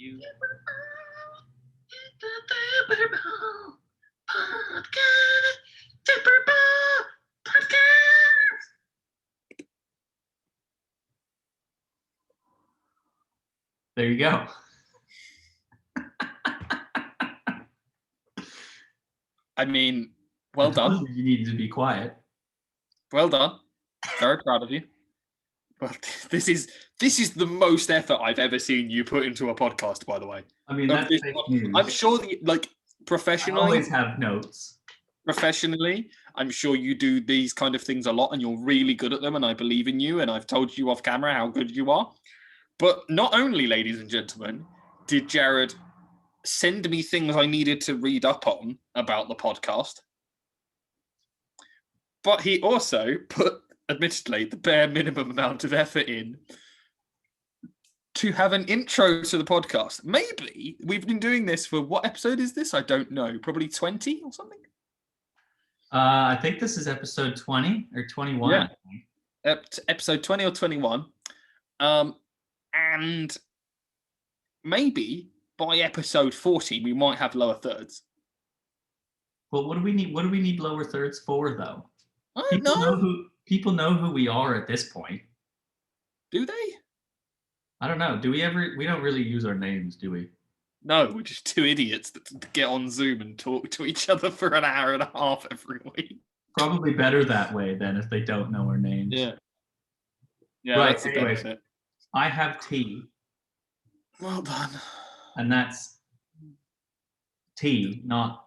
You. There you go. I mean, well done. You needed to be quiet. Well done. Very proud of you. Well, this is the most effort I've ever seen you put into a podcast, by the way. I mean, that's fake news. I'm sure that, professionally, I always have notes. Professionally, I'm sure you do these kind of things a lot and you're really good at them, and I believe in you, and I've told you off camera how good you are. But not only, ladies and gentlemen, did Jared send me things I needed to read up on about the podcast, but he also put, admittedly, the bare minimum amount of effort in to have an intro to the podcast. Maybe we've been doing this for, what episode is this? I don't know. Probably 20 or something? I think this is episode 20 or 21. Yeah. Episode 20 or 21. And maybe by episode 40, we might have lower thirds. Well, what do we need? What do we need lower thirds for, though? I don't know. People know who we are at this point. Do they? I don't know. Do we ever? We don't really use our names, do we? No, we're just two idiots that get on Zoom and talk to each other for an hour and a half every week. Probably better that way than if they don't know our names. Yeah. Yeah, right, that's the anyway, benefit. I have tea. Well done. And that's tea, not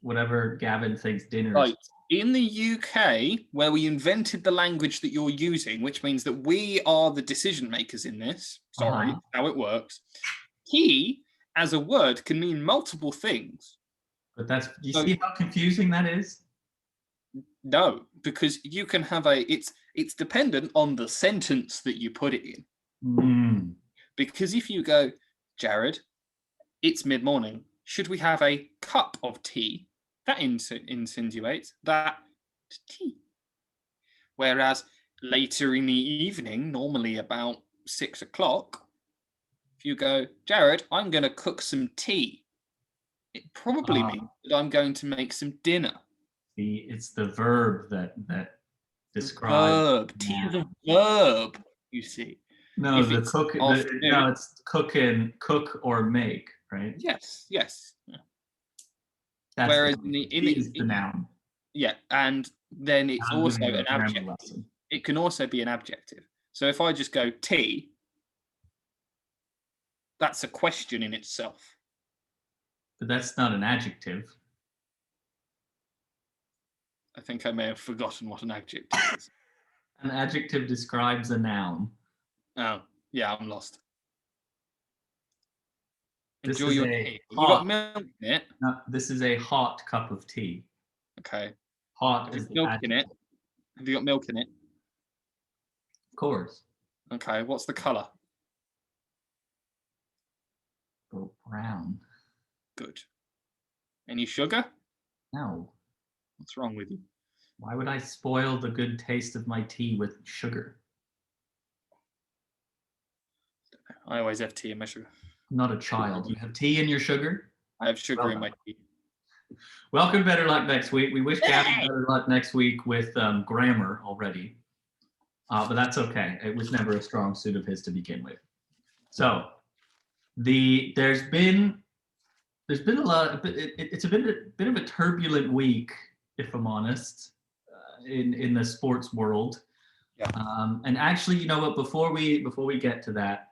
whatever Gavin thinks dinner is. Right. In the UK, where we invented the language that you're using, which means that we are the decision makers in this, sorry, how it works, tea as a word can mean multiple things. But do you see how confusing that is? No, because you can have it's dependent on the sentence that you put it in. Mm. Because if you go, Jared, it's mid-morning, should we have a cup of tea? That insinuates that tea. Whereas later in the evening, normally about 6 o'clock, if you go, Jared, I'm going to cook some tea, it probably means that I'm going to make some dinner. It's the verb that describes. Verb. Tea is a verb, you see. No, it's cook or make, right? Yes. Yeah. That's whereas the noun. Yeah, and then it's also an adjective. It can also be an adjective. So if I just go tea, that's a question in itself. But that's not an adjective. I think I may have forgotten what an adjective is. An adjective describes a noun. Oh, yeah, I'm lost. This Enjoy is your tea. You got milk in it? No, this is a hot cup of tea. Okay. Hot is milk in it. Have you got milk in it? Of course. Okay, what's the colour? Oh, brown. Good. Any sugar? No. What's wrong with you? Why would I spoil the good taste of my tea with sugar? I always have tea in my sugar. I'm not a child. You have tea in your sugar? I have sugar in my tea. Welcome, Better Luck next week. We wish Gavin better luck next week with grammar already. But that's okay. It was never a strong suit of his to begin with. So there's been a lot. It's been a bit of a turbulent week, if I'm honest, in the sports world. Yeah. And actually, you know what? Before we get to that,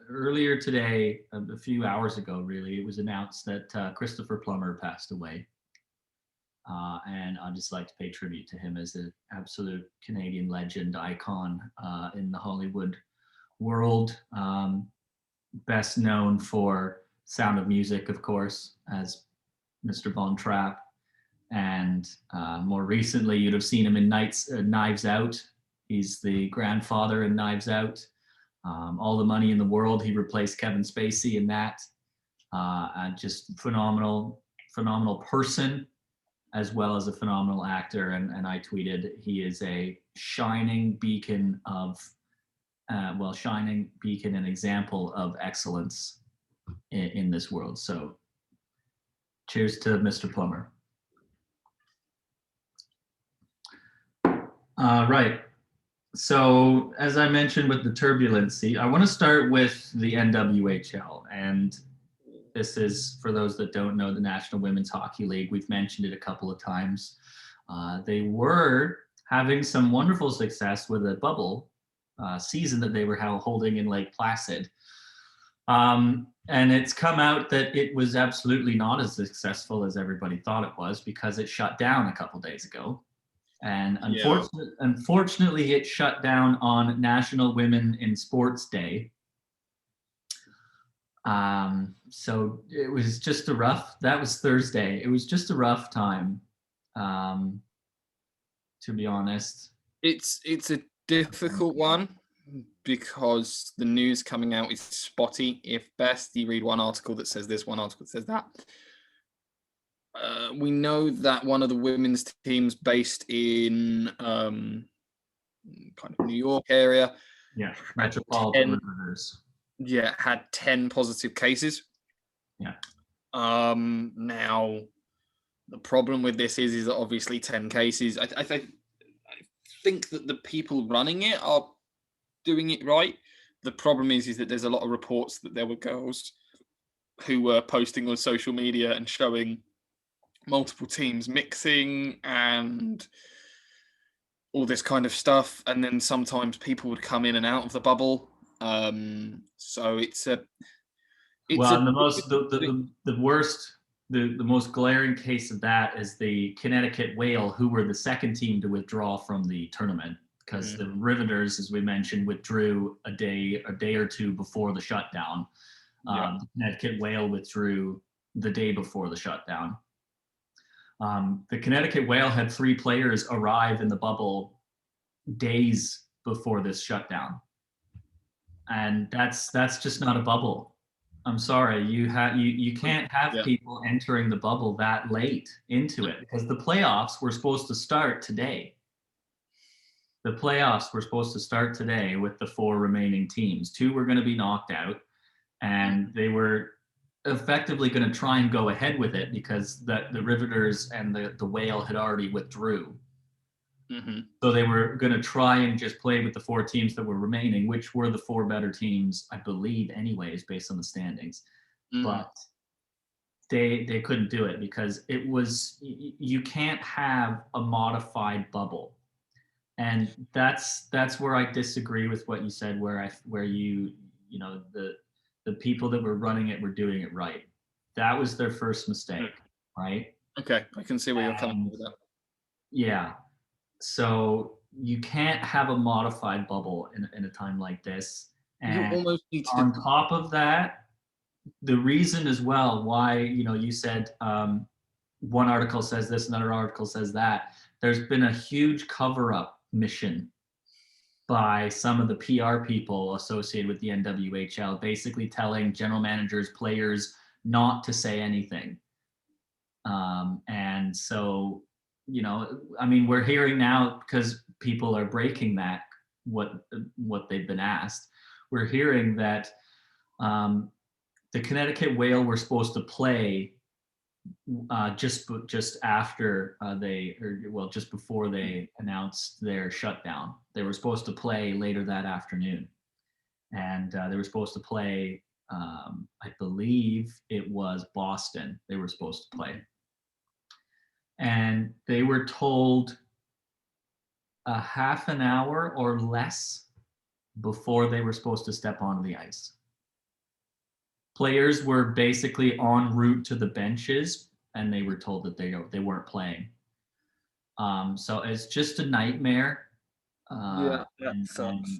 earlier today, a few hours ago, really, it was announced that Christopher Plummer passed away. And I'd just like to pay tribute to him as an absolute Canadian legend, icon in the Hollywood world. Best known for Sound of Music, of course, as Mr. Von Trapp. And more recently, you'd have seen him in Knives Out. He's the grandfather in Knives Out. All the Money in the World, he replaced Kevin Spacey in that. Just phenomenal person, as well as a phenomenal actor. And I tweeted, he is a shining beacon and example of excellence in this world. So cheers to Mr. Plummer. Right. So as I mentioned with the turbulency, I want to start with the NWHL. And this is, for those that don't know, the National Women's Hockey League. We've mentioned it a couple of times. They were having some wonderful success with a bubble season that they were holding in Lake Placid. And it's come out that it was absolutely not as successful as everybody thought it was, because it shut down a couple days ago. And unfortunately, it shut down on National Women in Sports Day. So it was just that was Thursday. It was just a rough time, to be honest. It's a difficult one, because the news coming out is spotty. If best, you read one article that says this, one article that says that. We know that one of the women's teams based in kind of New York area, Metropolitan Rivers, had 10 positive cases. Now the problem with this is that obviously 10 cases. I think that the people running it are doing it right. The problem is that there's a lot of reports that there were girls who were posting on social media and showing multiple teams mixing and all this kind of stuff, and then sometimes people would come in and out of the bubble. So the most glaring case of that is the Connecticut Whale, who were the second team to withdraw from the tournament, because the Riveters, as we mentioned, withdrew a day or two before the shutdown. The Connecticut Whale withdrew the day before the shutdown. The Connecticut Whale had 3 players arrive in the bubble days before this shutdown, and that's just not a bubble. I'm sorry, you can't have people entering the bubble that late into it, because the playoffs were supposed to start today. The playoffs were supposed to start today with the 4 remaining teams. 2 were going to be knocked out, and they were effectively going to try and go ahead with it because the Riveters and the Whale had already withdrew. So they were going to try and just play with the 4 teams that were remaining, which were the 4 better teams, I believe, anyways, based on the standings. But they couldn't do it, because it was, you can't have a modified bubble. And that's where I disagree with what you said, the people that were running it were doing it right. That was their first mistake, right? Okay, I can see where you're coming from with that. Yeah. So you can't have a modified bubble in a time like this. And you almost need to... on top of that, the reason as well why, you said one article says this, another article says that. There's been a huge cover-up mission by some of the PR people associated with the NWHL, basically telling general managers, players not to say anything. And so, we're hearing now, because people are breaking that, what they've been asked. We're hearing that the Connecticut Whale were supposed to play just after just before they announced their shutdown. They were supposed to play later that afternoon, and they were supposed to play, I believe it was Boston they were supposed to play. And they were told a half an hour or less before they were supposed to step onto the ice. Players were basically en route to the benches, and they were told that they weren't playing. So it's just a nightmare. That sucks.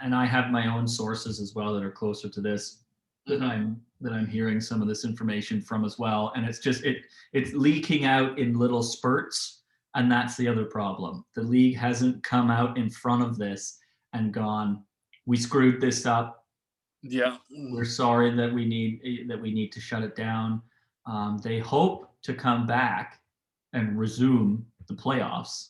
And I have my own sources as well that are closer to this that I'm hearing some of this information from as well. And it's just it's leaking out in little spurts, and that's the other problem. The league hasn't come out in front of this and gone, we screwed this up. Yeah, we're sorry that we need to shut it down. They hope to come back and resume the playoffs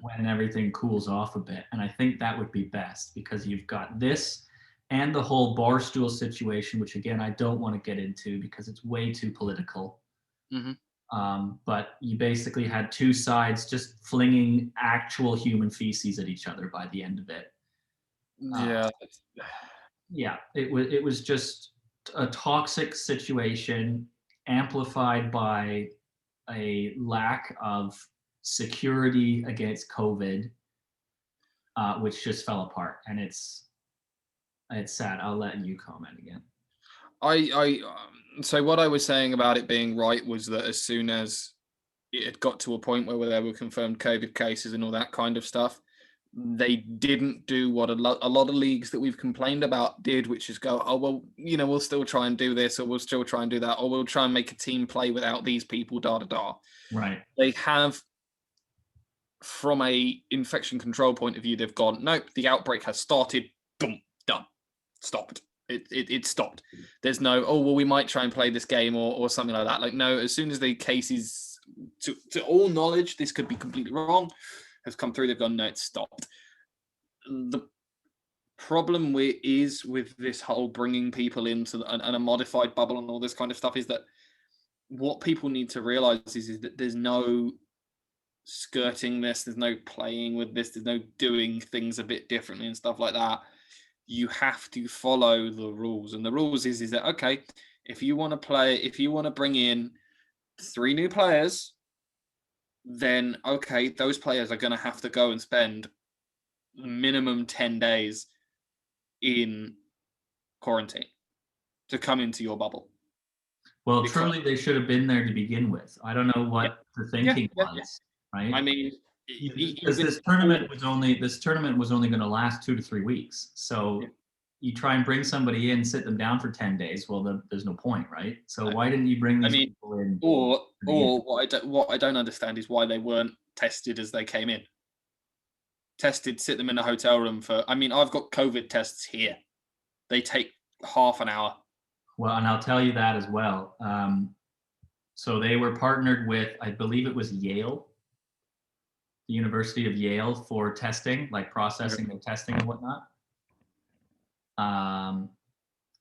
when everything cools off a bit, and I think that would be best, because you've got this, and the whole Barstool situation, which again I don't want to get into because it's way too political. Hmm. But you basically had two sides just flinging actual human feces at each other by the end of it. Yeah. Yeah, it was just a toxic situation amplified by a lack of security against COVID, which just fell apart, and it's sad. I'll let you comment again. So what I was saying about it being right was that as soon as it had got to a point where there were confirmed COVID cases and all that kind of stuff, they didn't do what a lot of leagues that we've complained about did, which is go, oh, well, we'll still try and do this, or we'll still try and do that, or we'll try and make a team play without these people, Right. They have, from a infection control point of view, they've gone, nope, the outbreak has started, boom, done, stopped. It stopped. There's no, oh, well, we might try and play this game or something like that. Like, no, as soon as the cases, to all knowledge, this could be completely wrong, has come through, they've gone, no, it's stopped. The problem with this whole bringing people into a modified bubble and all this kind of stuff is that what people need to realize is that there's no skirting this, there's no playing with this, there's no doing things a bit differently and stuff like that. You have to follow the rules, and the rules is that, okay, if you want to bring in 3 new players, then okay, those players are going to have to go and spend minimum 10 days in quarantine to come into your bubble. Well, truly, they should have been there to begin with. I don't know what the thinking was, right? I mean, because this tournament was only going to last 2 to 3 weeks. So you try and bring somebody in, sit them down for 10 days. Well, there's no point, right? So why didn't you bring these people in? Or what I don't understand is why they weren't tested as they came in. Tested, sit them in a hotel room for. I mean, I've got COVID tests here. They take half an hour. Well, and I'll tell you that as well. So they were partnered with, I believe it was Yale, the University of Yale, for testing, like processing their testing and whatnot.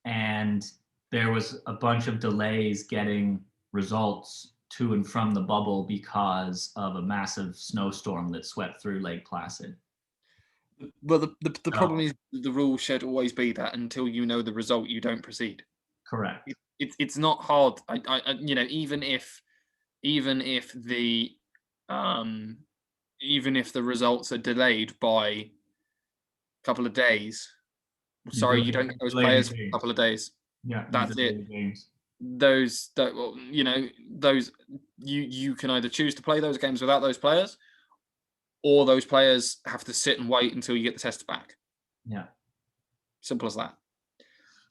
And there was a bunch of delays getting results to and from the bubble because of a massive snowstorm that swept through Lake Placid. Well, the problem is the rule should always be that until you know the result, you don't proceed. Correct. It's not hard. Even if the results are delayed by a couple of days, sorry, you don't get those players for a couple of days. Yeah, that's it. Those you can either choose to play those games without those players, or those players have to sit and wait until you get the test back. Yeah. Simple as that.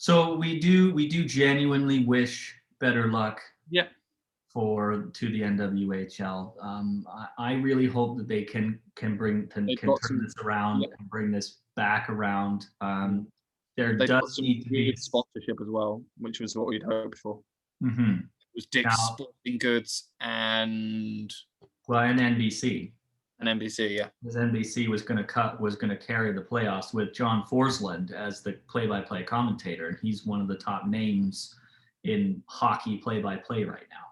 So we do genuinely wish better luck. Yeah. To the NWHL. I really hope that they can turn this around and bring this back around. There does need to be sponsorship as well, which was what we'd hoped for. Mm-hmm. It was Dick's Sporting Goods and NBC. And NBC, yeah. Because NBC was going to carry the playoffs with John Forsland as the play-by-play commentator, and he's one of the top names in hockey play-by-play right now.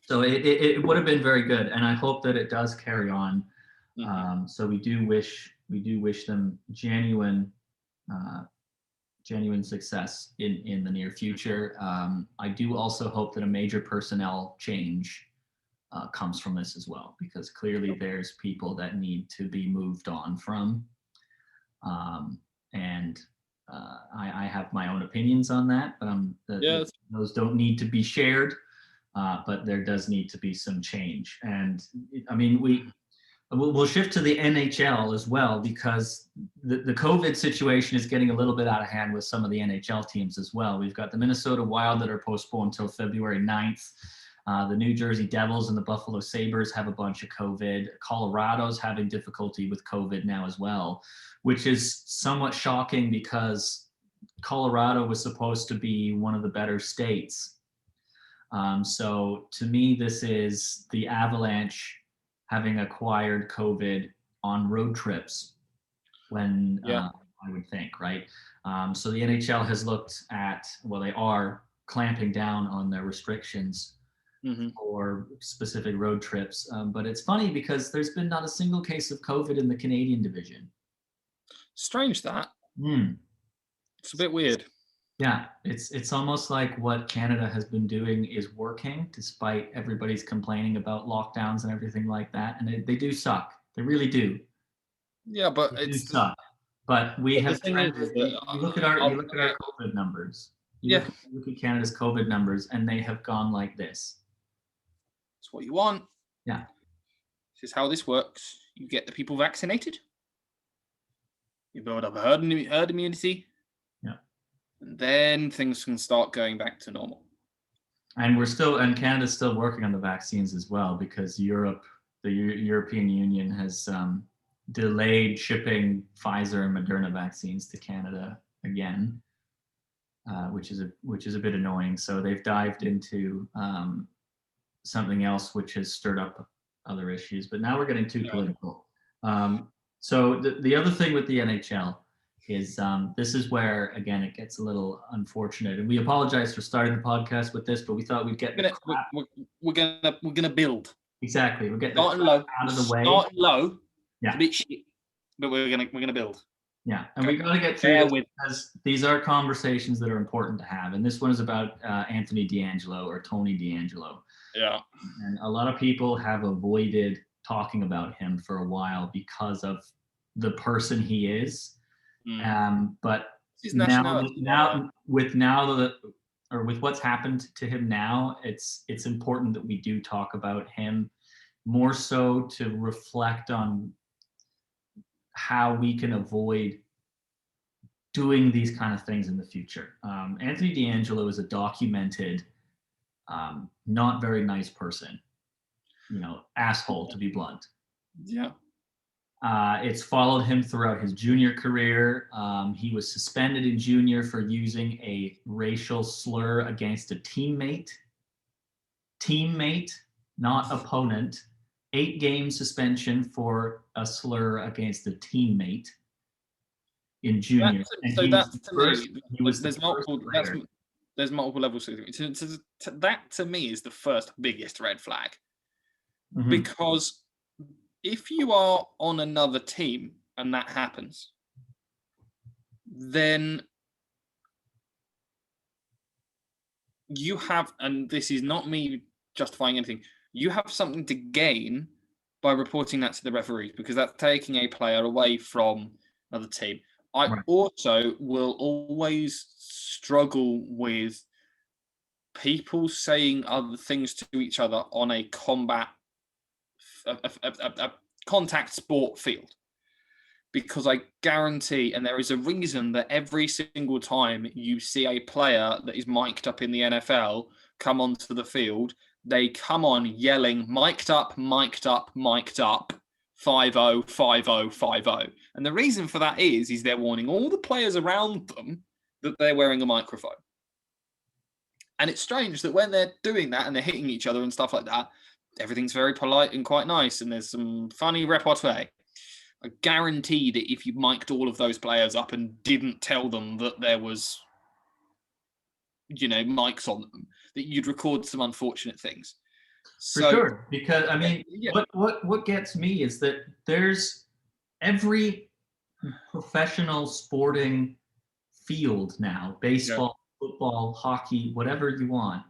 So it would have been very good, and I hope that it does carry on. Mm-hmm. So we do wish them genuine success in the near future. I do also hope that a major personnel change comes from this as well, because clearly there's people that need to be moved on from, and I have my own opinions on that, but those don't need to be shared. But there does need to be some change. And I mean, we'll shift to the NHL as well, because the COVID situation is getting a little bit out of hand with some of the NHL teams as well. We've got the Minnesota Wild that are postponed until February 9th. The New Jersey Devils and the Buffalo Sabres have a bunch of COVID. Colorado's having difficulty with COVID now as well, which is somewhat shocking because Colorado was supposed to be one of the better states. So to me, this is the Avalanche having acquired COVID on road trips when I would think, right? So the NHL has looked at, well, they are clamping down on their restrictions for specific road trips. But it's funny because there's been not a single case of COVID in the Canadian division. Strange that. Mm. It's a bit weird. Yeah, it's almost like what Canada has been doing is working, despite everybody's complaining about lockdowns and everything like that. And they do suck. They really do. Yeah, but They do it's suck. But we the have thing is trended. that You look at our yeah, COVID numbers. yeah, You look at Canada's COVID numbers, and they have gone like this. it's what you want. Yeah. This is how this works. You get the people vaccinated. You build up a herd immunity. Yeah. And then things can start going back to normal. And Canada's still working on the vaccines as well, because the European Union has delayed shipping Pfizer and Moderna vaccines to Canada again, which is a bit annoying. So they've dived into something else, which has stirred up other issues. But now we're getting too political. So the other thing with the NHL is this is where, again, it gets a little unfortunate, and we apologize for starting the podcast with this, but we thought we'd get we're gonna build. Exactly, we're getting starting low out of the way. Starting low, yeah, it's a bit shit, but we're gonna build. Yeah, and we got to get through this because these are conversations that are important to have, and this one is about Anthony DeAngelo, or Tony DeAngelo. Yeah, and a lot of people have avoided talking about him for a while because of the person he is. But now with what's happened to him now, it's important that we do talk about him, more so to reflect on how we can avoid doing these kind of things in the future. Anthony DeAngelo is a documented, not very nice person, asshole, to be blunt. Yeah. It's followed him throughout his junior career. He was suspended in junior for using a racial slur against a teammate, not opponent. 8-game suspension for a slur against a teammate in junior. There's multiple levels to it. That to me is the first biggest red flag. Because if you are on another team and that happens, then you have, and this is not me justifying anything, you have something to gain by reporting that to the referees, because that's taking a player away from another team. I also will always struggle with people saying other things to each other on a contact sport field, because I guarantee, and there is a reason that every single time you see a player that is mic'd up in the NFL come onto the field, they come on yelling, mic'd up, mic'd up, mic'd up, 5-0, 5-0, 5-0. And the reason for that is they're warning all the players around them that they're wearing a microphone. And it's strange that when they're doing that and they're hitting each other and stuff like that, everything's very polite and quite nice, and there's some funny repartee. I guarantee that if you mic'd all of those players up and didn't tell them that there was, mics on them, that you'd record some unfortunate things. For sure, because I mean, what gets me is that there's every professional sporting field now, baseball, football, hockey, whatever you want,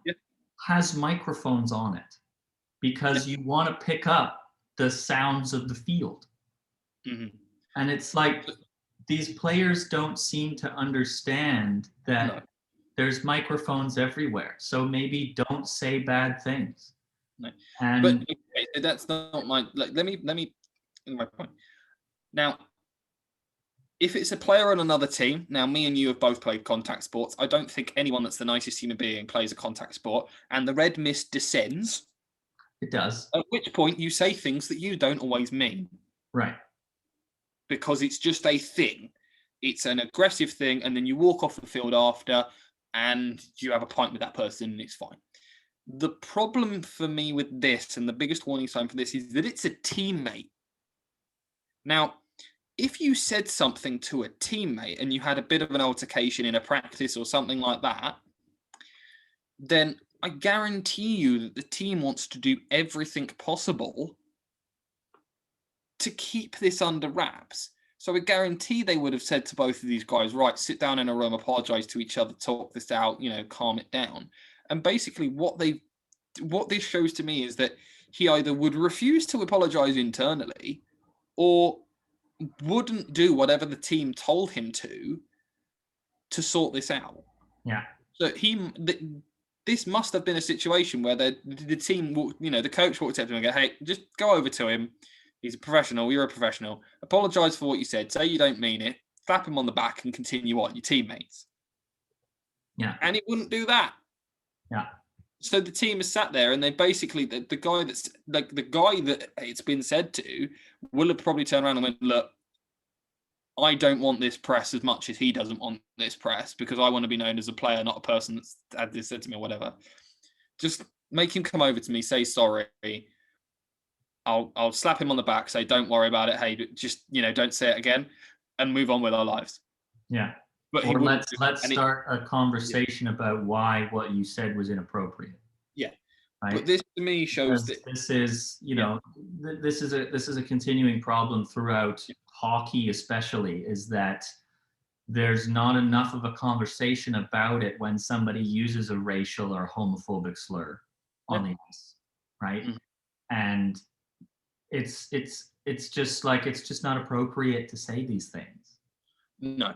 has microphones on it, because you want to pick up the sounds of the field. And it's like these players don't seem to understand that there's microphones everywhere. So maybe don't say bad things. But that's not my. Let me my point. Now, if it's a player on another team, now me and you have both played contact sports. I don't think anyone that's the nicest human being plays a contact sport, and the red mist descends. It does. At which point you say things that you don't always mean. Right. Because it's just a thing. It's an aggressive thing, and then you walk off the field after, and you have a pint with that person, and it's fine. The problem for me with this, and the biggest warning sign for this, is that it's a teammate. Now, if you said something to a teammate and you had a bit of an altercation in a practice or something like that, then I guarantee you that the team wants to do everything possible to keep this under wraps. So I guarantee they would have said to both of these guys, right, sit down in a room, apologize to each other, talk this out, calm it down. And basically what this shows to me is that he either would refuse to apologize internally or wouldn't do whatever the team told him to sort this out. Yeah. So this must have been a situation where the team, the coach walked up to him and go, hey, just go over to him. He's a professional. You're a professional. Apologize for what you said. Say you don't mean it. Slap him on the back and continue on. Your teammates. Yeah. And he wouldn't do that. Yeah. So the team has sat there, and they basically the guy that it's been said to will have probably turned around and went, look, I don't want this press as much as he doesn't want this press because I want to be known as a player, not a person that's had this said to me or whatever. Just make him come over to me, say sorry. I'll slap him on the back, say don't worry about it. Hey, just don't say it again, and move on with our lives. Yeah. But or let's start a conversation about why what you said was inappropriate. Yeah. Right? But this to me shows that this is this is a continuing problem throughout hockey, especially, is that there's not enough of a conversation about it when somebody uses a racial or homophobic slur on the ice, right? Mm-hmm. And it's just like it's just not appropriate to say these things. No.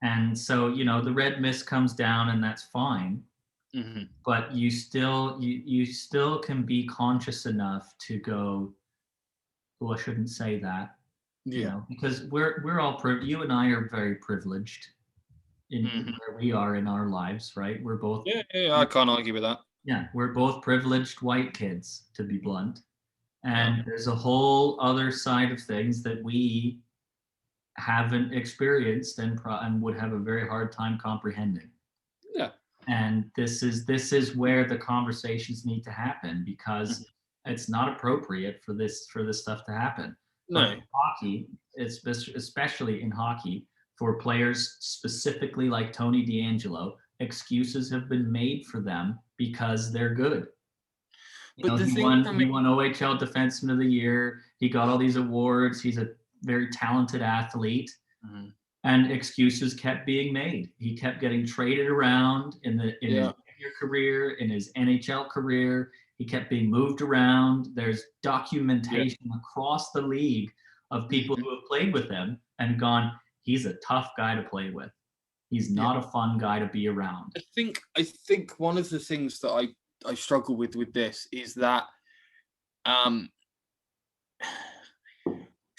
And so the red mist comes down, and that's fine. Mm-hmm. But you still can be conscious enough to go, oh, I shouldn't say that. Yeah. Because we're all you and I are very privileged in where we are in our lives, right? We're both I can't argue with that. Yeah, we're both privileged white kids, to be blunt. And there's a whole other side of things that we haven't experienced and would have a very hard time comprehending. Yeah. And this is where the conversations need to happen, because it's not appropriate for this stuff to happen. No. But in hockey, especially in hockey, for players specifically like Tony DeAngelo, excuses have been made for them because they're good. But he won OHL Defenseman of the Year. He got all these awards. He's a very talented athlete. Mm-hmm. And excuses kept being made. He kept getting traded around in his junior career, in his NHL career. He kept being moved around. There's documentation across the league of people who have played with him and gone, he's a tough guy to play with. He's not a fun guy to be around. I think one of the things that I struggle with this is that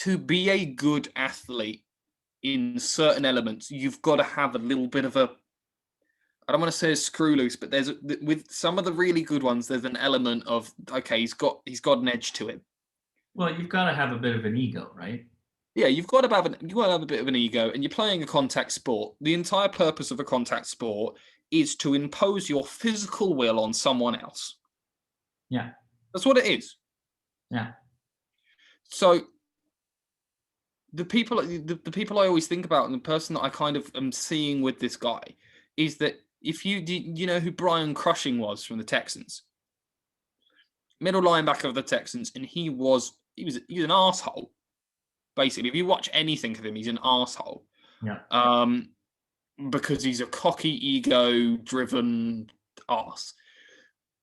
to be a good athlete in certain elements, you've got to have a little bit of I don't want to say a screw loose, but with some of the really good ones, there's an element of, okay, he's got an edge to him. Well, you've got to have a bit of an ego, right? Yeah, you've got to have a bit of an ego, and you're playing a contact sport. The entire purpose of a contact sport is to impose your physical will on someone else. Yeah. That's what it is. Yeah. So the people I always think about, and the person that I kind of am seeing with this guy, is that if you know who Brian Crushing was from the Texans, middle linebacker of the Texans, and he was an asshole. Basically, if you watch anything of him, he's an asshole. Yeah. Because he's a cocky, ego-driven arse.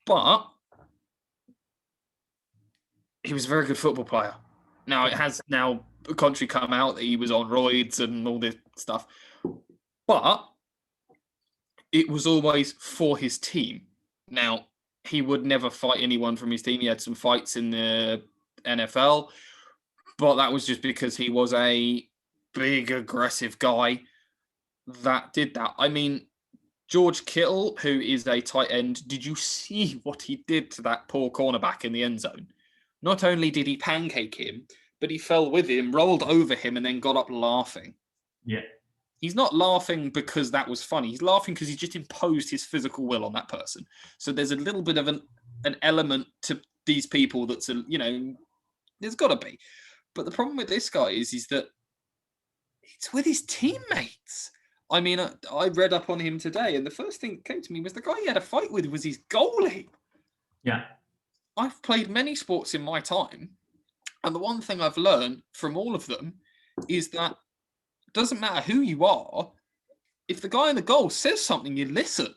But he was a very good football player. Now, it has now a country come out that he was on roids and all this stuff. But it was always for his team. Now, he would never fight anyone from his team. He had some fights in the NFL, but that was just because he was a big, aggressive guy that did that. I mean, George Kittle, who is a tight end, did you see what he did to that poor cornerback in the end zone? Not only did he pancake him, but he fell with him, rolled over him, and then got up laughing. Yeah. He's not laughing because that was funny. He's laughing because he just imposed his physical will on that person. So there's a little bit of an element to these people that's, there's got to be. But the problem with this guy is that It's with his teammates. I mean, I read up on him today, and the first thing that came to me was the guy he had a fight with was his goalie. Yeah. I've played many sports in my time, and the one thing I've learned from all of them is that it doesn't matter who you are, if the guy in the goal says something, you listen.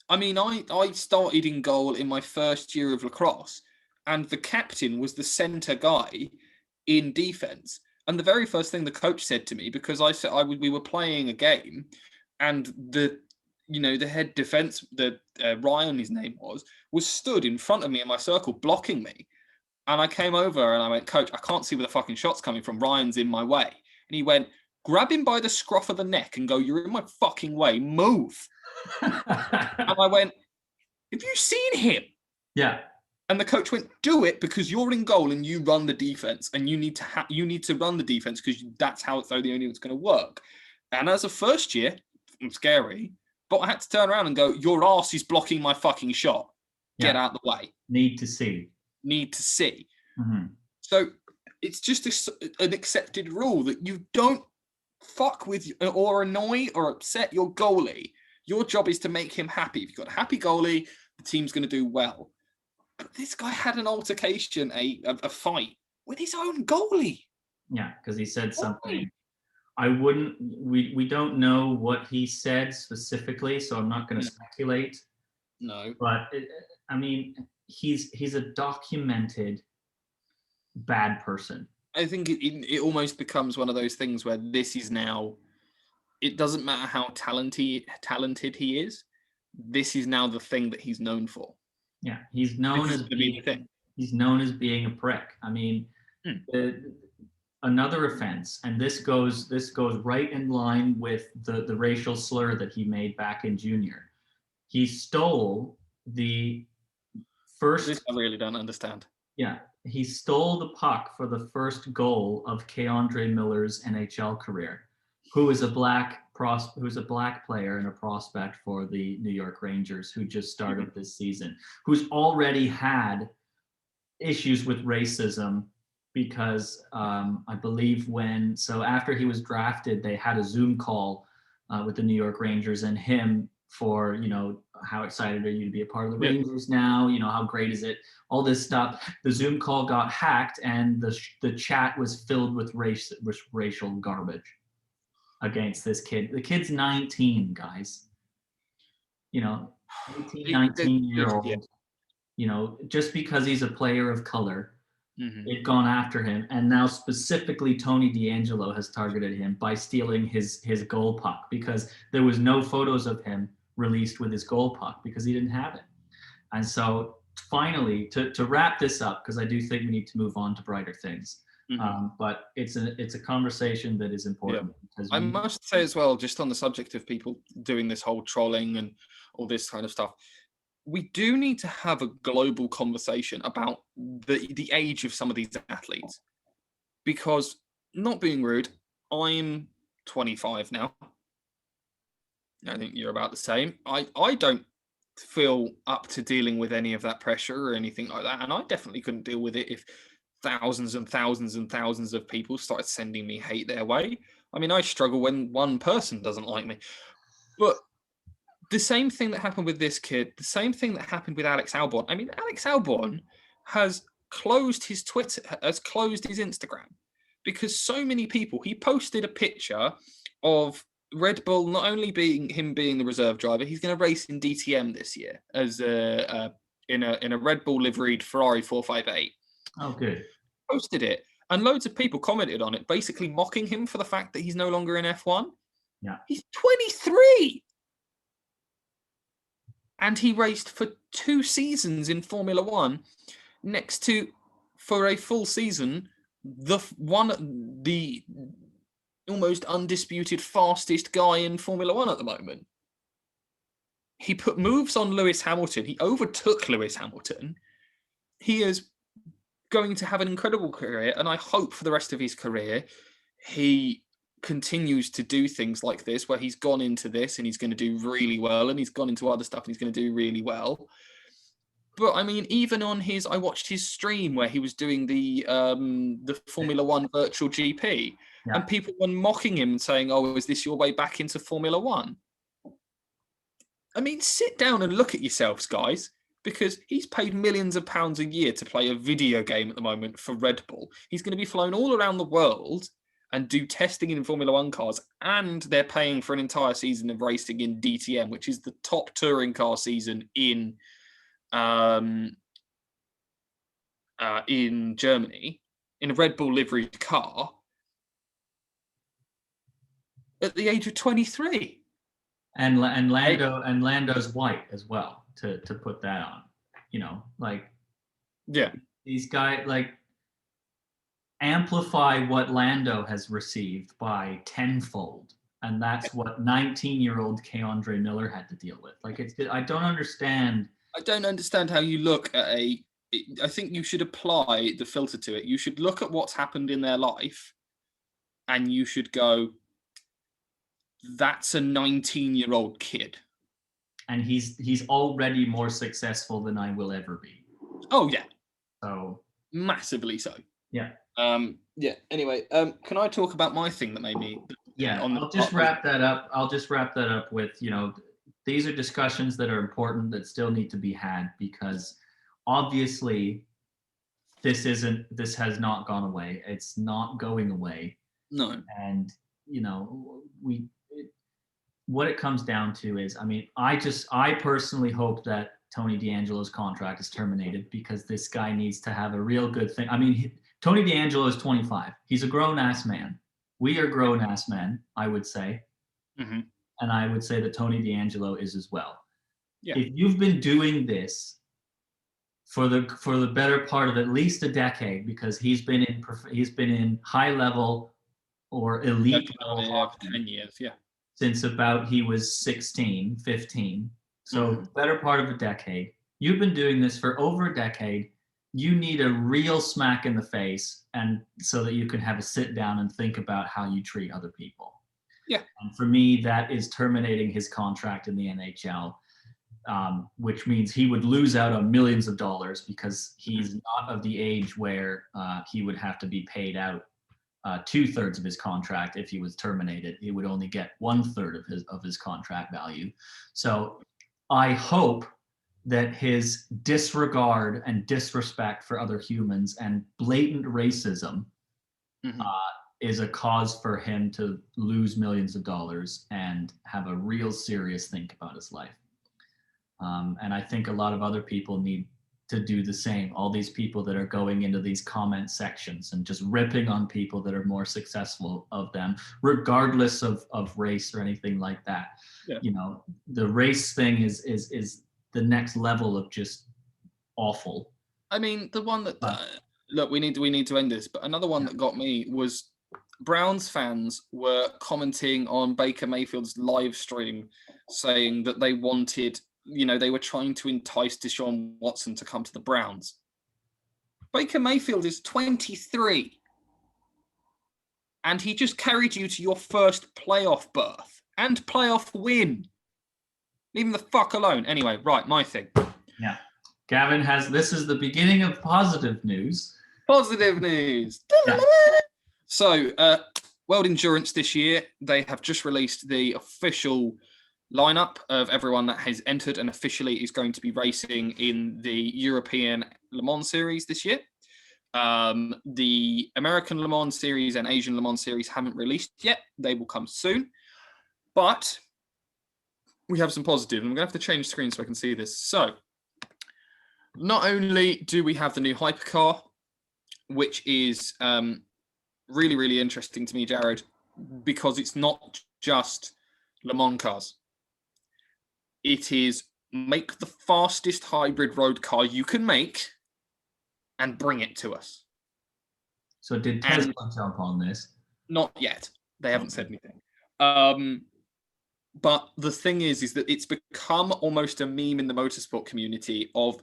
I mean, I started in goal in my first year of lacrosse, and the captain was the centre guy in defence. And the very first thing the coach said to me, because we were playing a game, and the head defence, Ryan, his name was stood in front of me in my circle, blocking me. And I came over and I went, Coach, I can't see where the fucking shot's coming from. Ryan's in my way. And he went, grab him by the scruff of the neck and go, you're in my fucking way. Move. And I went, have you seen him? Yeah. And the coach went, do it because you're in goal and you run the defense, and you need to run the defense because that's how it's the only way it's going to work. And as a first year, I'm scary, but I had to turn around and go, your ass is blocking my fucking shot. Get out of the way. Need to see. Mm-hmm. So it's just an accepted rule that you don't fuck with or annoy or upset your goalie. Your job is to make him happy. If you've got a happy goalie, the team's going to do well. But this guy had an altercation, a fight with his own goalie. Yeah, because he said something. We don't know what he said specifically, so I'm not going to speculate. No. But, I mean, he's a documented bad person. I think it almost becomes one of those things where this is now, it doesn't matter how talented he is, this is now the thing that he's known for. Yeah, he's known as being a prick. I mean, another offense, and this goes right in line with the racial slur that he made back in junior. He stole the first. This I really don't understand. Yeah, he stole the puck for the first goal of Keandre Miller's NHL career, who is a black player and a prospect for the New York Rangers, who just started this season, who's already had issues with racism because I believe after he was drafted, they had a Zoom call with the New York Rangers and him for, how excited are you to be a part of the Rangers now? How great is it? All this stuff. The Zoom call got hacked and the chat was filled with racial garbage against this kid. The kid's 19, guys. 18, 19-year-old. Just because he's a player of color, they've gone after him. And now specifically Tony DeAngelo has targeted him by stealing his goal puck, because there was no photos of him released with his goal puck because he didn't have it. And so finally, to wrap this up, because I do think we need to move on to brighter things. But it's a conversation that is important. I must say as well, just on the subject of people doing this whole trolling and all this kind of stuff, we do need to have a global conversation about the age of some of these athletes. Because, not being rude, I'm 25 now. I think you're about the same. I don't feel up to dealing with any of that pressure or anything like that. And I definitely couldn't deal with it if thousands and thousands and thousands of people started sending me hate their way. I mean, I struggle when one person doesn't like me. But the same thing that happened with this kid, the same thing that happened with Alex Albon. I mean, Alex Albon has closed his Twitter, has closed his Instagram, because so many people, he posted a picture of Red Bull not only being the reserve driver, he's going to race in DTM this year as in a Red Bull liveried Ferrari 458. Oh, good. Posted it, and loads of people commented on it, basically mocking him for the fact that he's no longer in F1. Yeah. He's 23! And he raced for 2 seasons in Formula One, next to, for a full season, the almost undisputed fastest guy in Formula One at the moment. He put moves on Lewis Hamilton. He overtook Lewis Hamilton. He is going to have an incredible career, and I hope for the rest of his career he continues to do things like this, where he's gone into this and he's going to do really well, and he's gone into other stuff and he's going to do really well. But I mean, even on I watched his stream where he was doing the Formula One virtual GP, and people were mocking him and saying, "Oh, is this your way back into Formula One?" I mean, sit down and look at yourselves, guys, because he's paid millions of pounds a year to play a video game at the moment for Red Bull. He's going to be flown all around the world and do testing in Formula One cars, and they're paying for an entire season of racing in DTM, which is the top touring car season in Germany, in a Red Bull liveried car at the age of 23. And Lando's white as well, to put that on. You know, like, yeah, these guys, like, amplify what Lando has received by tenfold, and that's what 19-year-old Keandre Miller had to deal with. Like, I don't understand. I don't understand how you look at I think you should apply the filter to it. You should look at what's happened in their life, and you should go, that's a 19-year-old kid. And he's already more successful than I will ever be. Oh, yeah. So massively so. Yeah. Yeah. Anyway, can I talk about my thing that made me? Yeah. I'll just wrap that up with, you know, these are discussions that are important that still need to be had, because obviously this has not gone away. It's not going away. No. And, you know, what it comes down to is, I mean, I personally hope that Tony DeAngelo's contract is terminated, because this guy needs to have a real good thing. I mean, Tony DeAngelo is 25. He's a grown-ass man. We are grown-ass men, I would say. Mm-hmm. And I would say that Tony DeAngelo is as well. Yeah. If you've been doing this for the better part of at least a decade, because he's been in high level or elite level hockey 10 years, yeah, since about he was 16, 15. So better part of a decade. You've been doing this for over a decade. You need a real smack in the face, and so that you can have a sit down and think about how you treat other people. Yeah. And for me, that is terminating his contract in the NHL, which means he would lose out on millions of dollars, because he's not of the age where he would have to be paid out 2/3 of his contract. If he was terminated, he would only get 1/3 of his contract value. So I hope that his disregard and disrespect for other humans and blatant racism is a cause for him to lose millions of dollars and have a real serious think about his life. And I think a lot of other people need to do the same. All these people that are going into these comment sections and just ripping on people that are more successful of them, regardless of race or anything like that. Yeah. You know, the race thing is the next level of just awful. I mean, the one that look, we need to end this, but another one that got me was Browns fans were commenting on Baker Mayfield's live stream, saying that they wanted, you know, they were trying to entice Deshaun Watson to come to the Browns. Baker Mayfield is 23. And he just carried you to your first playoff berth and playoff win. Leave him the fuck alone. Anyway, right, my thing. Yeah. Gavin this is the beginning of positive news. Positive news. Yeah. So, World Endurance this year, they have just released the official lineup of everyone that has entered and officially is going to be racing in the European Le Mans Series this year. The American Le Mans Series and Asian Le Mans Series haven't released yet. They will come soon. But we have some positive, and I'm going to have to change screen so I can see this. So, not only do we have the new hypercar, which is really, really interesting to me, Jared, because it's not just Le Mans cars. It is make the fastest hybrid road car you can make and bring it to us. So did Tesla jump on this? Not yet. They haven't said anything. But the thing is that it's become almost a meme in the motorsport community of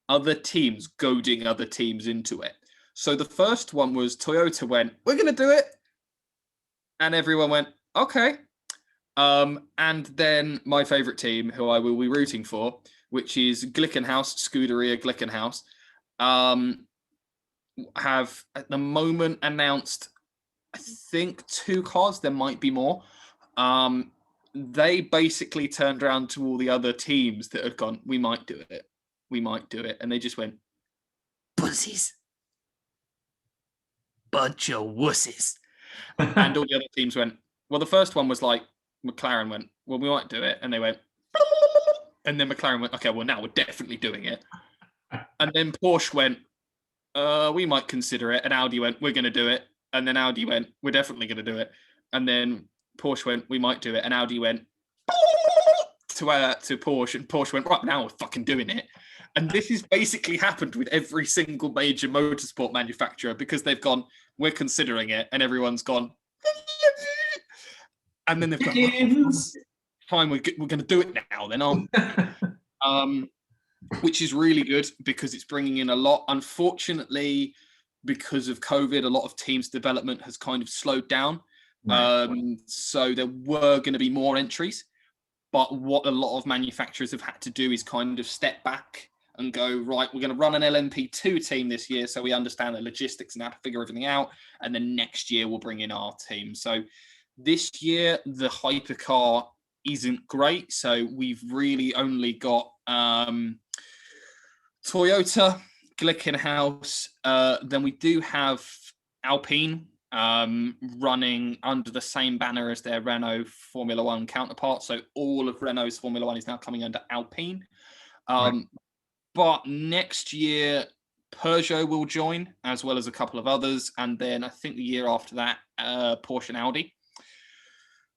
other teams goading other teams into it. So the first one was Toyota went, we're going to do it. And everyone went, okay. And then my favorite team, who I will be rooting for, which is Glickenhaus, Scuderia Glickenhaus, have at the moment announced I think 2 cars. There might be more. They basically turned around to all the other teams that had gone, we might do it. We might do it. And they just went, pussies. Bunch of wusses. And all the other teams went, well, the first one was like, McLaren went, well, we might do it. And they went, and then McLaren went, okay, well, now we're definitely doing it. And then Porsche went, we might consider it. And Audi went, we're going to do it. And then Audi went, we're definitely going to do it. And then Porsche went, we might do it. And Audi went to Porsche. And Porsche went, right, now we're fucking doing it. And this has basically happened with every single major motorsport manufacturer because they've gone, we're considering it. And everyone's gone, and then they've gone, fine, we're going to do it now then, aren't we? Which is really good because it's bringing in a lot. Unfortunately, because of COVID, a lot of teams' development has kind of slowed down. Right. So there were going to be more entries. But what a lot of manufacturers have had to do is kind of step back and go, right, we're going to run an LMP2 team this year so we understand the logistics and how to figure everything out. And then next year we'll bring in our team. So this year, the hypercar isn't great. So we've really only got Toyota, Glickenhaus. Then we do have Alpine running under the same banner as their Renault Formula One counterpart. So all of Renault's Formula One is now coming under Alpine. Right. But next year, Peugeot will join, as well as a couple of others. And then I think the year after that, Porsche and Audi.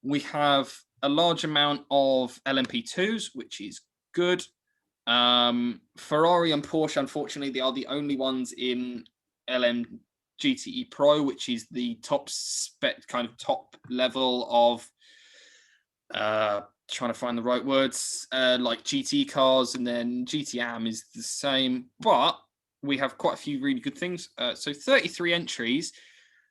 We have a large amount of LMP2s, which is good. Ferrari and Porsche, unfortunately, they are the only ones in GTE Pro, which is the top spec, kind of top level of trying to find the right words, like GT cars, and then GTM is the same, but we have quite a few really good things. So 33 entries,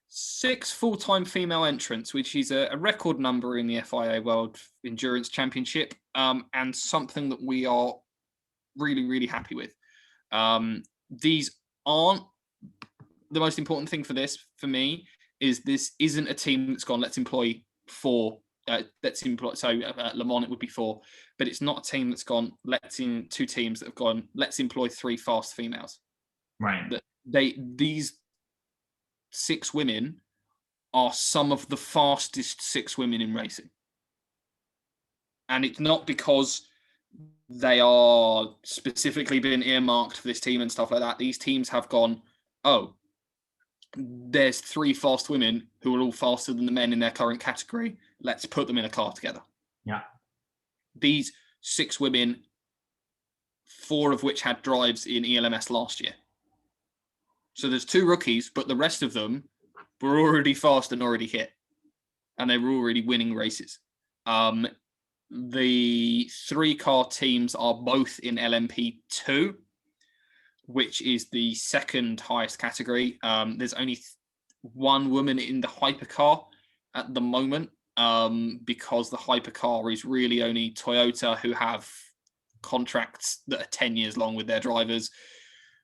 6 full-time female entrants, which is a record number in the FIA World Endurance Championship, and something that we are really, really happy with. These aren't the most important thing for this, for me, is this isn't a team that's gone, let's employ 4. So Le Mans it would be 4, but it's not a team that's gone, let's in 2 teams that have gone, let's employ 3 fast females. Right. These 6 women are some of the fastest 6 women in racing. And it's not because they are specifically been earmarked for this team and stuff like that. These teams have gone, oh, there's 3 fast women who are all faster than the men in their current category. Let's put them in a car together. Yeah. These 6 women, 4 of which had drives in ELMS last year. So there's 2 rookies, but the rest of them were already fast and already hit. And they were already winning races. The 3-car teams are both in LMP2, which is the second highest category. There's only 1 woman in the hypercar at the moment, because the hypercar is really only Toyota, who have contracts that are 10 years long with their drivers.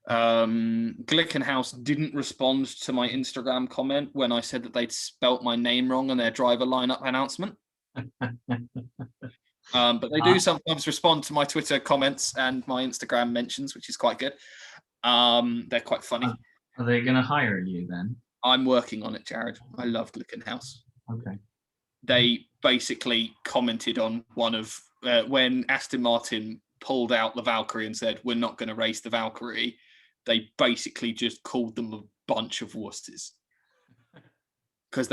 Glickenhaus didn't respond to my Instagram comment when I said that they'd spelt my name wrong on their driver lineup announcement. But they do sometimes respond to my Twitter comments and my Instagram mentions, which is quite good. They're quite funny. Are they going to hire you then? I'm working on it, Jared. I love Glickenhaus. Okay. They basically commented on one of when Aston Martin pulled out the Valkyrie and said, we're not going to race the Valkyrie. They basically just called them a bunch of wusses. Because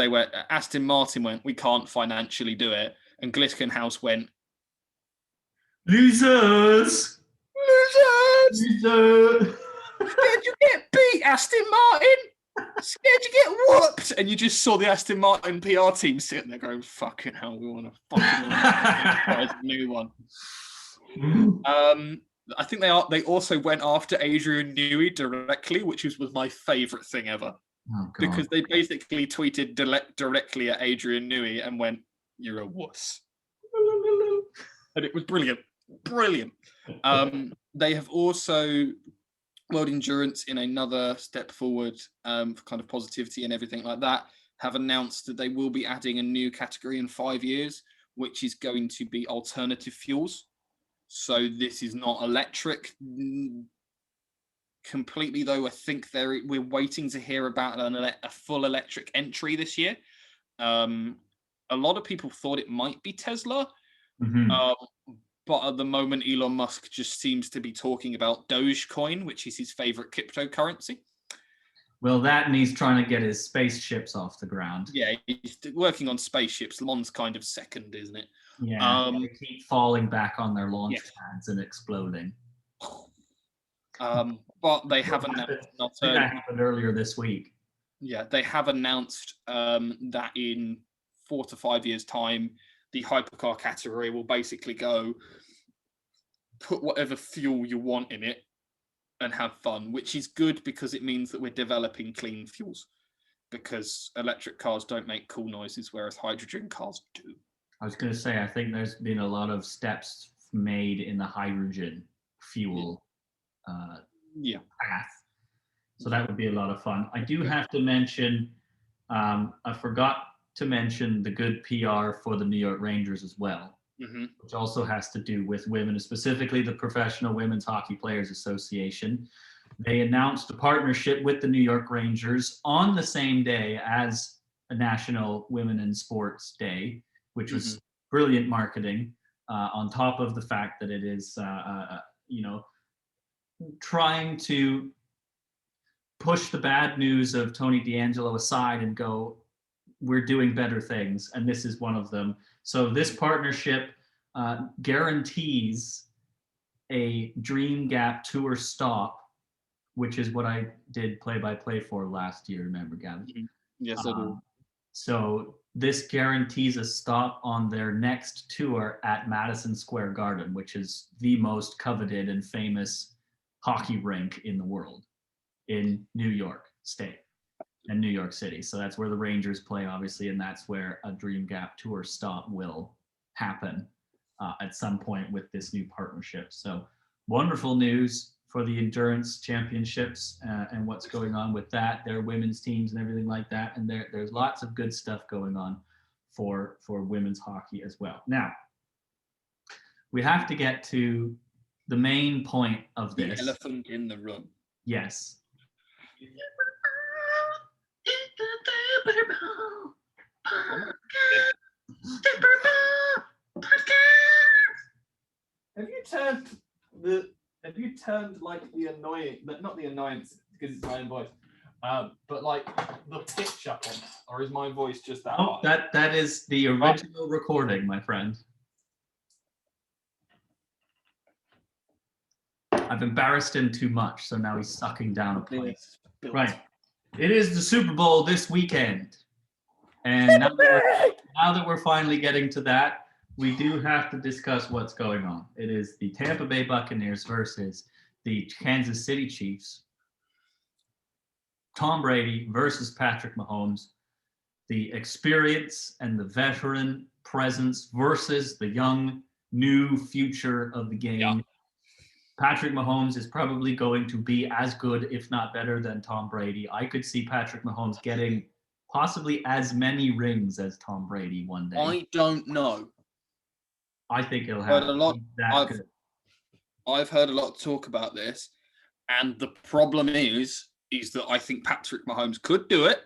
Aston Martin went, we can't financially do it. And Glickenhaus went, losers! Losers! Scared you get beat, Aston Martin? Scared you get whooped? And you just saw the Aston Martin PR team sitting there going, fucking hell, we want to fucking new one. I think they also went after Adrian Newey directly, which was my favourite thing ever. Oh, because they basically tweeted directly at Adrian Newey and went, you're a wuss. And it was brilliant. Brilliant. They have also World Endurance in another step forward for kind of positivity and everything like that, have announced that they will be adding a new category in 5 years, which is going to be alternative fuels. So this is not electric completely, though. I think we're waiting to hear about a full electric entry this year. A lot of people thought it might be Tesla, but at the moment, Elon Musk just seems to be talking about Dogecoin, which is his favorite cryptocurrency. Well, that and he's trying to get his spaceships off the ground. Yeah, he's working on spaceships. Lemon's kind of second, isn't it? Yeah, they keep falling back on their launch pads and exploding. But they have announced. That happened earlier this week. Yeah, they have announced that in 4 to 5 years' time, the hypercar category will basically go, put whatever fuel you want in it and have fun, which is good because it means that we're developing clean fuels, because electric cars don't make cool noises, whereas hydrogen cars do. I was going to say, I think there's been a lot of steps made in the hydrogen fuel path. So that would be a lot of fun. I do have to mention, I forgot to mention the good PR for the New York Rangers as well, which also has to do with women, specifically the Professional Women's Hockey Players Association. They announced a partnership with the New York Rangers on the same day as a National Women in Sports Day, which was brilliant marketing, on top of the fact that it is, trying to push the bad news of Tony DeAngelo aside and go, we're doing better things, and this is one of them. So this partnership guarantees a Dream Gap Tour stop, which is what I did play-by-play for last year, remember, Gavin? Yes, I do. So this guarantees a stop on their next tour at Madison Square Garden, which is the most coveted and famous hockey rink in the world, in New York State and New York City. So that's where the Rangers play, obviously, and that's where a Dream Gap Tour stop will happen at some point with this new partnership. So wonderful news for the Endurance Championships and what's going on with that, their women's teams and everything like that. And there's lots of good stuff going on for women's hockey as well. Now, we have to get to the main point of this. The elephant in the room. Yes. Have you turned like the annoying, not the annoyance because it's my own voice, but like the pitch up on that, or is my voice just that high? That is the original recording, my friend. I've embarrassed him too much, so now he's sucking down a plate. Right. It is the Super Bowl this weekend. And now that we're finally getting to that, we do have to discuss what's going on. It is the Tampa Bay Buccaneers versus the Kansas City Chiefs. Tom Brady versus Patrick Mahomes. The experience and the veteran presence versus the young, new future of the game. Yeah. Patrick Mahomes is probably going to be as good, if not better, than Tom Brady. I could see Patrick Mahomes getting possibly as many rings as Tom Brady one day. I don't know. I think it'll happen. I've heard a lot of talk about this, and the problem is that I think Patrick Mahomes could do it.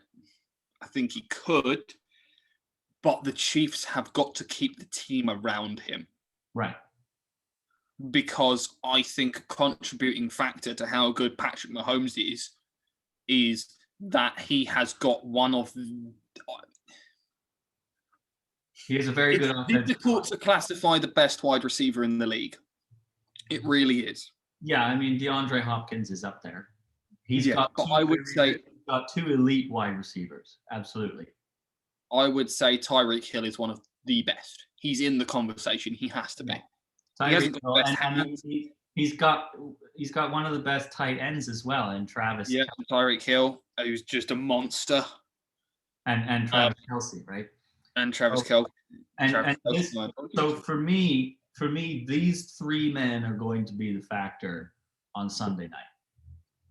I think he could, but the Chiefs have got to keep the team around him. Right. Because I think a contributing factor to how good Patrick Mahomes is that he has got one of... He is a very good offensive. It's difficult to classify the best wide receiver in the league. It really is. Yeah, I mean, DeAndre Hopkins is up there. He's got two elite wide receivers. Absolutely. I would say Tyreek Hill is one of the best. He's in the conversation. He has to be. He's got one of the best tight ends as well, and Travis. Yeah, Tyreek Hill, who's just a monster. And Travis Kelce, right? And Travis Kelce. So for me, these three men are going to be the factor on Sunday night.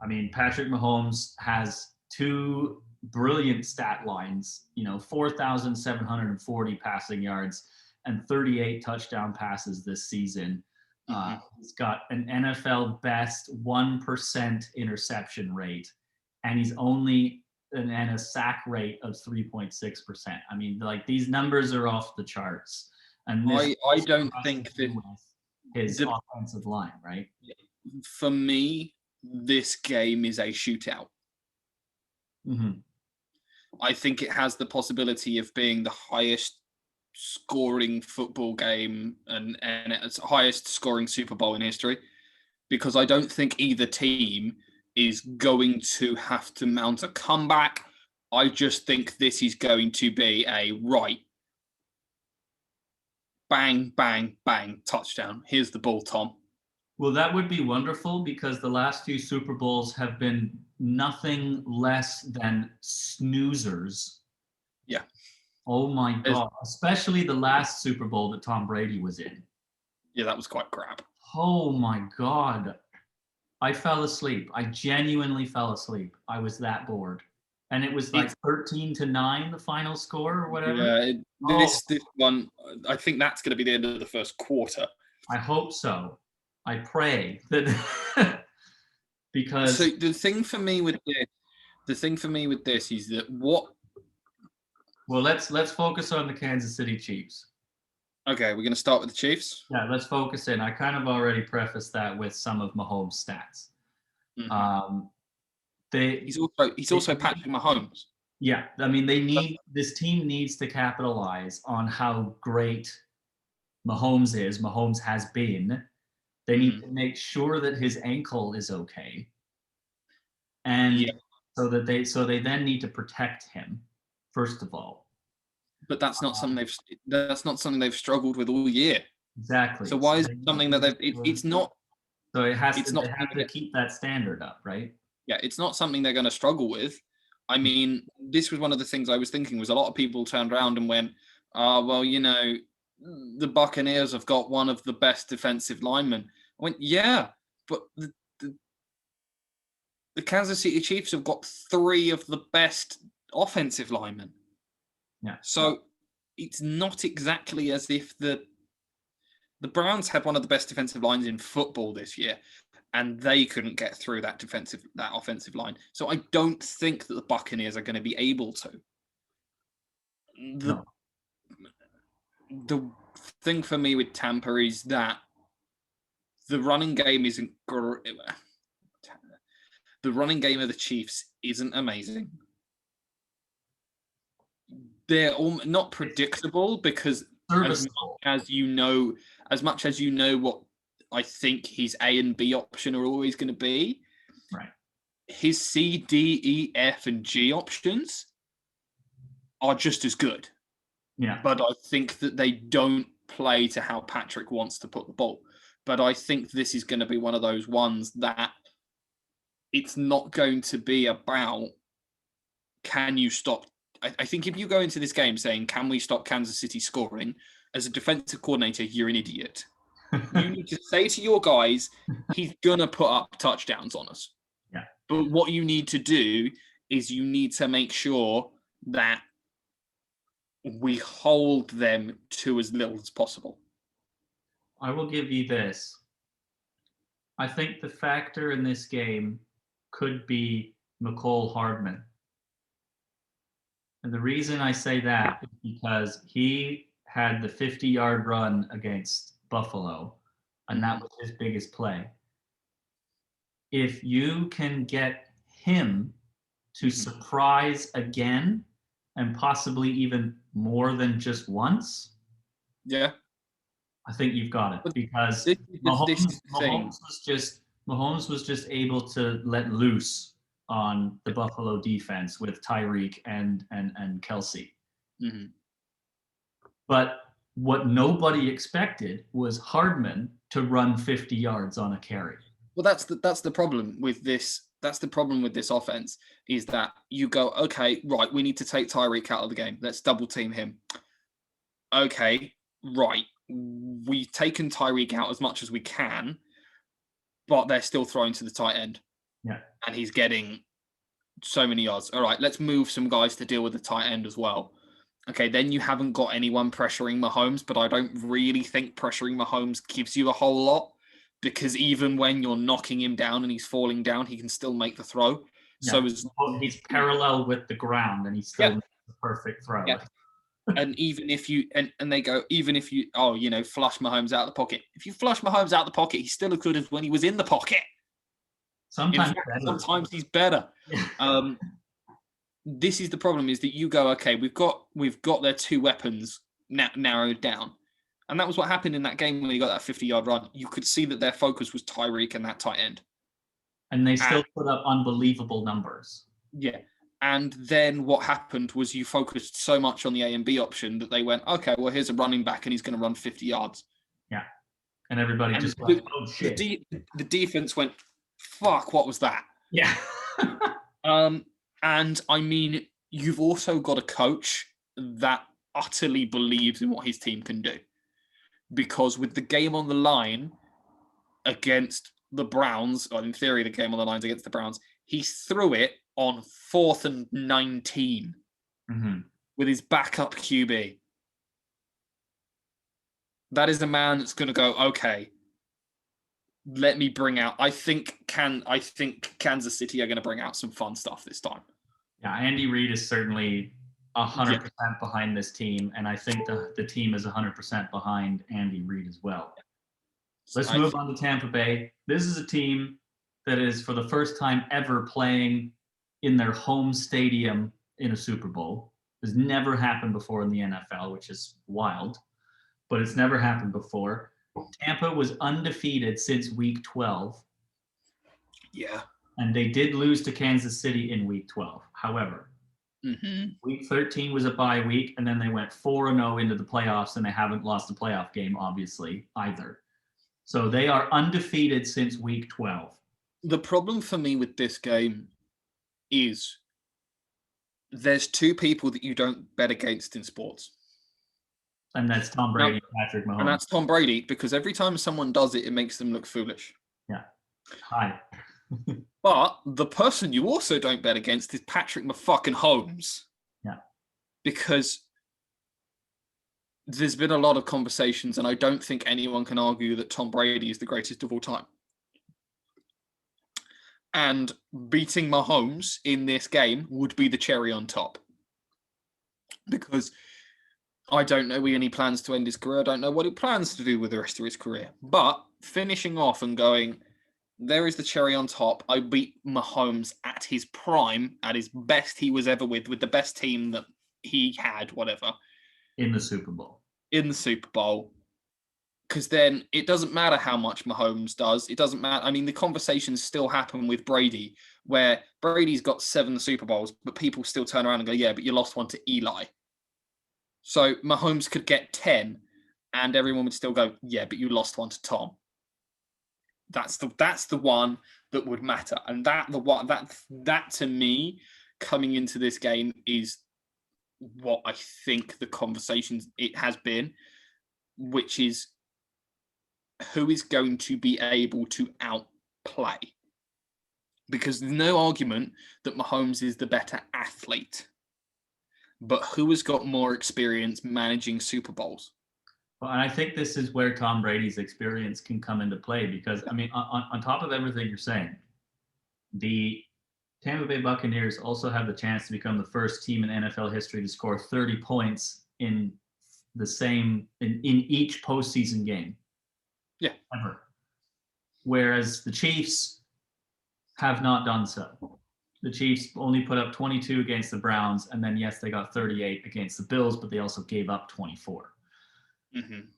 I mean, Patrick Mahomes has two brilliant stat lines, 4,740 passing yards and 38 touchdown passes this season. He's got an NFL best 1% interception rate, and he's only and a sack rate of 3.6%. I mean, like, these numbers are off the charts. And this I don't think that his offensive line, right? For me, this game is a shootout. Mm-hmm. I think it has the possibility of being the highest scoring football game and it's highest scoring Super Bowl in history, because I don't think either team is going to have to mount a comeback. I just think this is going to be a bang, bang, bang, touchdown. Here's the ball, Tom. Well, that would be wonderful, because the last few Super Bowls have been nothing less than snoozers. Yeah. Oh my God. Especially the last Super Bowl that Tom Brady was in. Yeah, that was quite crap. Oh my God. I fell asleep. I genuinely fell asleep. I was that bored. And it was like 13-9, the final score or whatever. Yeah, this one, I think that's going to be the end of the first quarter. I hope so. I pray that because so the thing for me with this is that let's focus on the Kansas City Chiefs. Okay, we're going to start with the Chiefs. Yeah, let's focus in. I kind of already prefaced that with some of Mahomes' stats. Mm-hmm. He's also Patrick Mahomes. Yeah, I mean, this team needs to capitalize on how great Mahomes is. Mahomes has been. They need to make sure that his ankle is okay, and so they then need to protect him first of all. But that's not something they've struggled with all year. Exactly. So why is it something that it's not? So they have to keep that standard up, right? Yeah, it's not something they're going to struggle with. I mean, this was one of the things I was thinking was a lot of people turned around and went, well, the Buccaneers have got one of the best defensive linemen. I went, yeah, but the Kansas City Chiefs have got three of the best offensive linemen. Yeah. So it's not exactly as if the Browns had one of the best defensive lines in football this year, and they couldn't get through that offensive line. So I don't think that the Buccaneers are going to be able to. The thing for me with Tampa is that the running game isn't great. The running game of the Chiefs isn't amazing. They're not predictable, because as much as you know what I think his A and B option are always going to be, right? His C, D, E, F, and G options are just as good. Yeah. But I think that they don't play to how Patrick wants to put the ball. But I think this is going to be one of those ones that it's not going to be about, can you stop? I think if you go into this game saying, can we stop Kansas City scoring? As a defensive coordinator, you're an idiot. You need to say to your guys, he's going to put up touchdowns on us. Yeah. But what you need to do is you need to make sure that we hold them to as little as possible. I will give you this. I think the factor in this game could be Mecole Hardman. And the reason I say that is because he had the 50-yard run against Buffalo, and that was his biggest play. If you can get him to surprise again, and possibly even more than just once, yeah, I think you've got it, because Mahomes was just able to let loose on the Buffalo defense with Tyreek and Kelsey. Mm-hmm. But what nobody expected was Hardman to run 50 yards on a carry. Well, that's the problem with this. That's the problem with this offense, is that you go, okay, right, we need to take Tyreek out of the game. Let's double team him. Okay, right. We've taken Tyreek out as much as we can, but they're still throwing to the tight end. Yeah. And he's getting so many yards. All right, let's move some guys to deal with the tight end as well. Okay, then you haven't got anyone pressuring Mahomes, but I don't really think pressuring Mahomes gives you a whole lot, because even when you're knocking him down and he's falling down, he can still make the throw. Yeah. So as He's parallel with the ground and he still yeah, makes the perfect throw. yeah. And even if you and they go, even if you flush Mahomes out of the pocket. If you flush Mahomes out of the pocket, he's still as good as when he was in the pocket. Sometimes In fact, better. sometimes he's better. Yeah. This is the problem: is that you go, okay, we've got their two weapons narrowed down, and that was what happened in that game when he got that 50-yard run. You could see that their focus was Tyreek and that tight end, And they still put up unbelievable numbers. Yeah, and then what happened was you focused so much on the A and B option that they went, okay, well, here's a running back and he's going to run 50 yards. Yeah, and everybody just went, oh shit. The defense went, fuck, what was that? Yeah. And I mean, you've also got a coach that utterly believes in what his team can do. Because with the game on the line against the Browns, or in theory, the game on the lines against the Browns, he threw it on 4th and 19 with his backup QB. That is a man that's going to go, okay, let me bring out. I think Kansas City are going to bring out some fun stuff this time. Yeah, Andy Reid is certainly 100% behind this team, and I think the team is 100% behind Andy Reid as well. Let's move on to Tampa Bay. This is a team that is, for the first time ever, playing in their home stadium in a Super Bowl. It's never happened before in the NFL, which is wild, but it's never happened before. Tampa was undefeated since week 12. Yeah. And they did lose to Kansas City in week 12. However, week 13 was a bye week, and then they went 4-0 into the playoffs, and they haven't lost a playoff game, obviously, either. So they are undefeated since week 12. The problem for me with this game is there's two people that you don't bet against in sports. And that's Tom Brady and Patrick Mahomes. And that's Tom Brady, because every time someone does it, it makes them look foolish. Yeah. Hi. But the person you also don't bet against is Patrick Mahomes. Yeah. Because there's been a lot of conversations, and I don't think anyone can argue that Tom Brady is the greatest of all time. And beating Mahomes in this game would be the cherry on top. Because I don't know any plans to end his career. I don't know what he plans to do with the rest of his career. But finishing off and going, there is the cherry on top. I beat Mahomes at his prime, at his best he was ever with the best team that he had, whatever. In the Super Bowl. Because then it doesn't matter how much Mahomes does. It doesn't matter. I mean, the conversations still happen with Brady, where Brady's got 7 Super Bowls, but people still turn around and go, yeah, but you lost one to Eli. So Mahomes could get 10, and everyone would still go, yeah, but you lost one to Tom. That's the one that would matter. And that to me, coming into this game, is what I think the conversations it has been, which is who is going to be able to outplay. Because there's no argument that Mahomes is the better athlete, but who has got more experience managing Super Bowls? Well, and I think this is where Tom Brady's experience can come into play, because, I mean, on top of everything you're saying, the Tampa Bay Buccaneers also have the chance to become the first team in NFL history to score 30 points in each postseason game. Yeah. Ever. Whereas the Chiefs have not done so. The Chiefs only put up 22 against the Browns, and then, yes, they got 38 against the Bills, but they also gave up 24.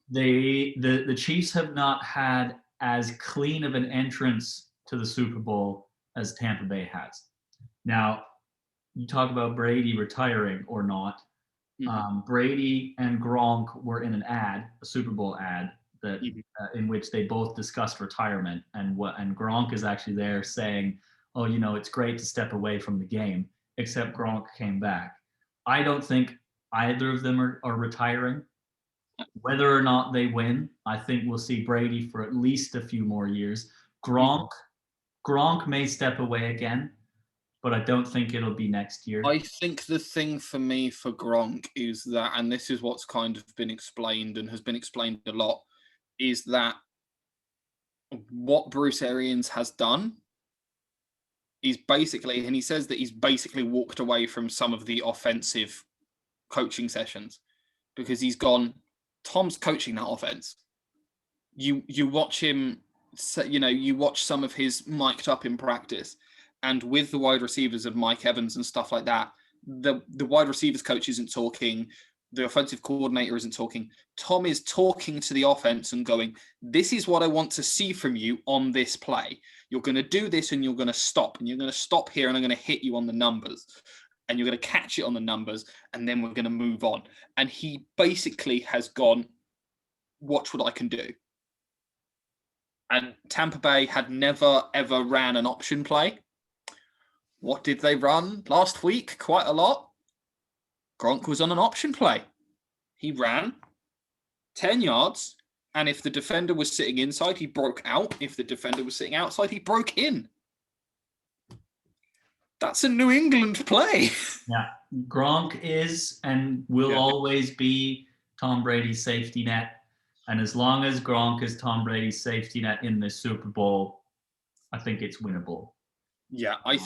The Chiefs have not had as clean of an entrance to the Super Bowl as Tampa Bay has. Now, you talk about Brady retiring or not. Brady and Gronk were in an ad, a Super Bowl ad, that in which they both discussed retirement, and Gronk is actually there saying, oh, it's great to step away from the game, except Gronk came back. I don't think either of them are retiring. Whether or not they win, I think we'll see Brady for at least a few more years. Gronk may step away again, but I don't think it'll be next year. I think the thing for me for Gronk is that, and this is what's kind of been explained and has been explained a lot, is that what Bruce Arians has done is basically, and he says that he's basically walked away from some of the offensive coaching sessions because he's gone, Tom's coaching that offense. You watch him, you watch some of his mic'd up in practice, and with the wide receivers of Mike Evans and stuff like that, the wide receivers coach isn't talking, the offensive coordinator isn't talking. Tom is talking to the offense and going, this is what I want to see from you on this play. You're going to do this and you're going to stop, and you're going to stop here and I'm going to hit you on the numbers, and you're going to catch it on the numbers, and then we're going to move on. And he basically has gone, watch what I can do. And Tampa Bay had never, ever ran an option play. What did they run last week? Quite a lot. Gronk was on an option play. He ran 10 yards, and if the defender was sitting inside, he broke out. If the defender was sitting outside, he broke in. That's a New England play. Yeah, Gronk is and will always be Tom Brady's safety net. And as long as Gronk is Tom Brady's safety net in the Super Bowl, I think it's winnable. Yeah, I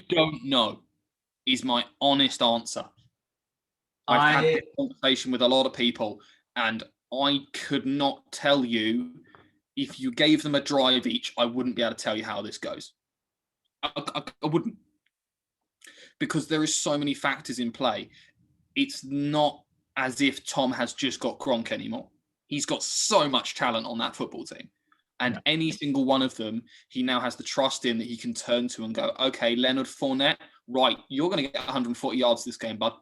don't know is my honest answer. I've had this conversation with a lot of people, and I could not tell you, if you gave them a drive each, I wouldn't be able to tell you how this goes. I wouldn't. Because there is so many factors in play. It's not as if Tom has just got Gronk anymore. He's got so much talent on that football team. And any single one of them, he now has the trust in that he can turn to and go, okay, Leonard Fournette, right, you're going to get 140 yards this game, bud.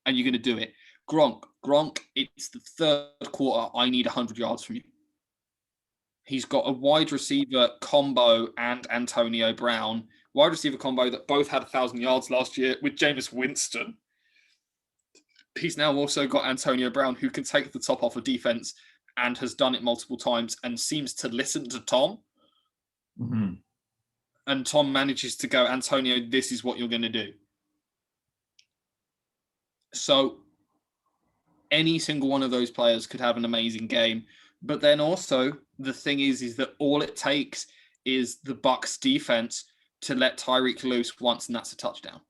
And you're going to do it. Gronk, it's the third quarter. I need 100 yards from you. He's got a wide receiver combo and Antonio Brown. Wide receiver combo that both had 1,000 yards last year with Jameis Winston. He's now also got Antonio Brown, who can take the top off of defense and has done it multiple times and seems to listen to Tom. Mm-hmm. And Tom manages to go, Antonio, this is what you're going to do. So any single one of those players could have an amazing game. But then also the thing is that all it takes is the Bucs defense to let Tyreek loose once, and that's a touchdown.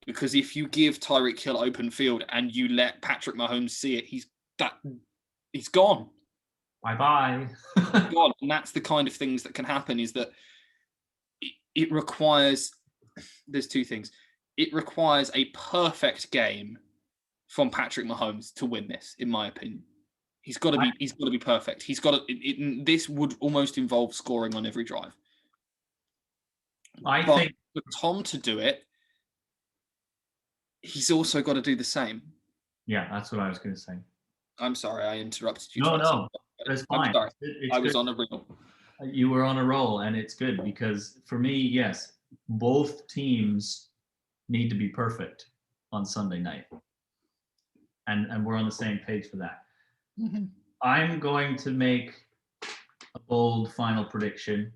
Because if you give Tyreek Hill open field and you let Patrick Mahomes see it, he's gone. Bye-bye. Gone. And that's the kind of things that can happen, is that it requires, there's two things. It requires a perfect game from Patrick Mahomes to win this, in my opinion. He's got to be perfect. He's got to, this would almost involve scoring on every drive. I think for Tom to do it, he's also got to do the same. Yeah, that's what I was going to say. I'm sorry, I interrupted you. No, that's fine. I'm sorry. I was good. on a roll. You were on a roll, and it's good because for me, yes, both teams need to be perfect on Sunday night. And we're on the same page for that. Mm-hmm. I'm going to make a bold final prediction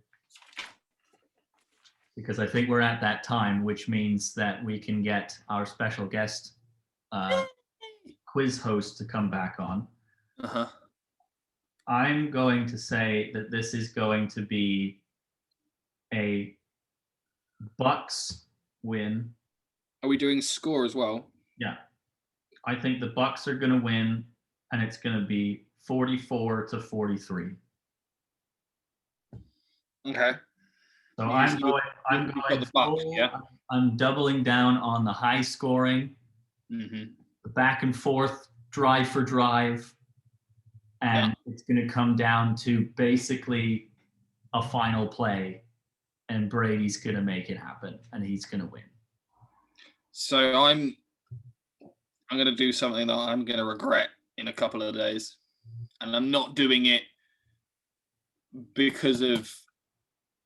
because I think we're at that time, which means that we can get our special guest quiz host to come back on. Uh-huh. I'm going to say that this is going to be a Bucs win. Are we doing score as well? Yeah. I think the Bucs are going to win, and it's going to be 44-43. Okay. So I'm doubling down on the high scoring, mm-hmm. the back and forth, drive for drive, and it's going to come down to basically a final play, and Brady's going to make it happen, and he's going to win. So I'm going to do something that I'm going to regret in a couple of days, and I'm not doing it because of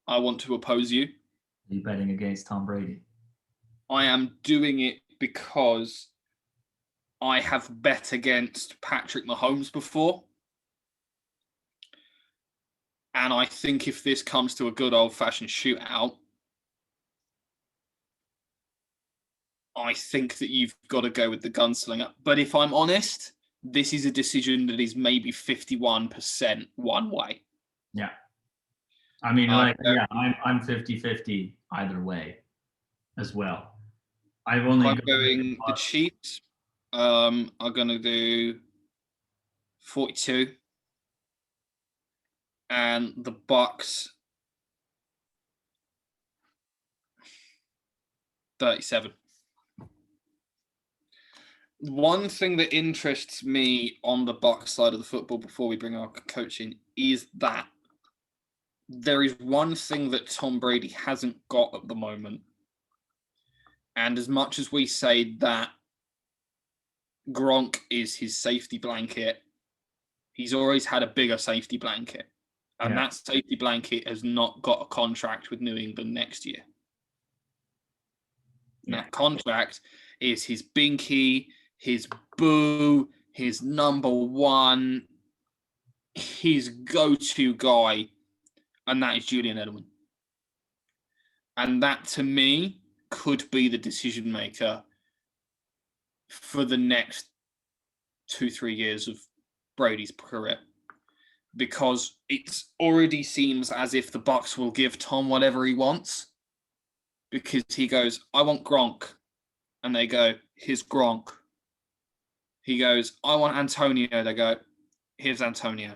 I want to oppose you. Are you betting against Tom Brady? I am doing it because I have bet against Patrick Mahomes before. And I think if this comes to a good old-fashioned shootout, I think that you've got to go with the gunslinger. But if I'm honest, this is a decision that is maybe 51% one way. Yeah. I mean, I'm 50-50 either way as well. I'm going the Chiefs are going to do 42, and the Bucks 37. One thing that interests me on the Bucks side of the football before we bring our coach in is that there is one thing that Tom Brady hasn't got at the moment. And as much as we say that Gronk is his safety blanket, he's always had a bigger safety blanket. And that safety blanket has not got a contract with New England next year. Yeah. That contract is his binky, his boo, his number one, his go-to guy, and that is Julian Edelman. And that, to me, could be the decision maker for the next 2-3 years of Brady's career, because it already seems as if the Bucks will give Tom whatever he wants, because he goes, I want Gronk, and they go, here's Gronk. He goes, I want Antonio. They go, here's Antonio.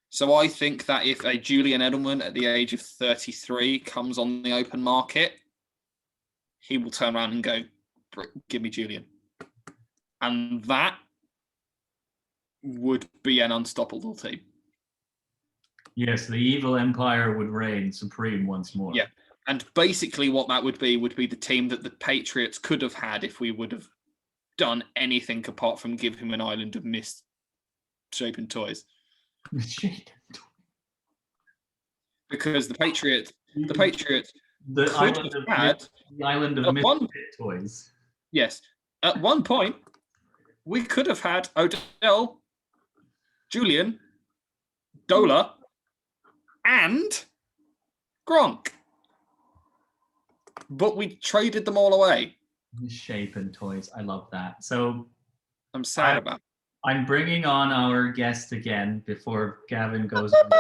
So I think that if a Julian Edelman at the age of 33 comes on the open market, he will turn around and go, give me Julian. And that would be an unstoppable team. Yes, the evil empire would reign supreme once more. Yeah, and basically what that would be the team that the Patriots could have had if we would have done anything apart from give him an island of misshapen toys. Because the Patriots the island of misfit toys. Yes, at one point we could have had Odell, Julian, Dola, and Gronk, but we traded them all away. Misshapen toys. I love that. So I'm sad about it. I'm bringing on our guest again before Gavin goes on.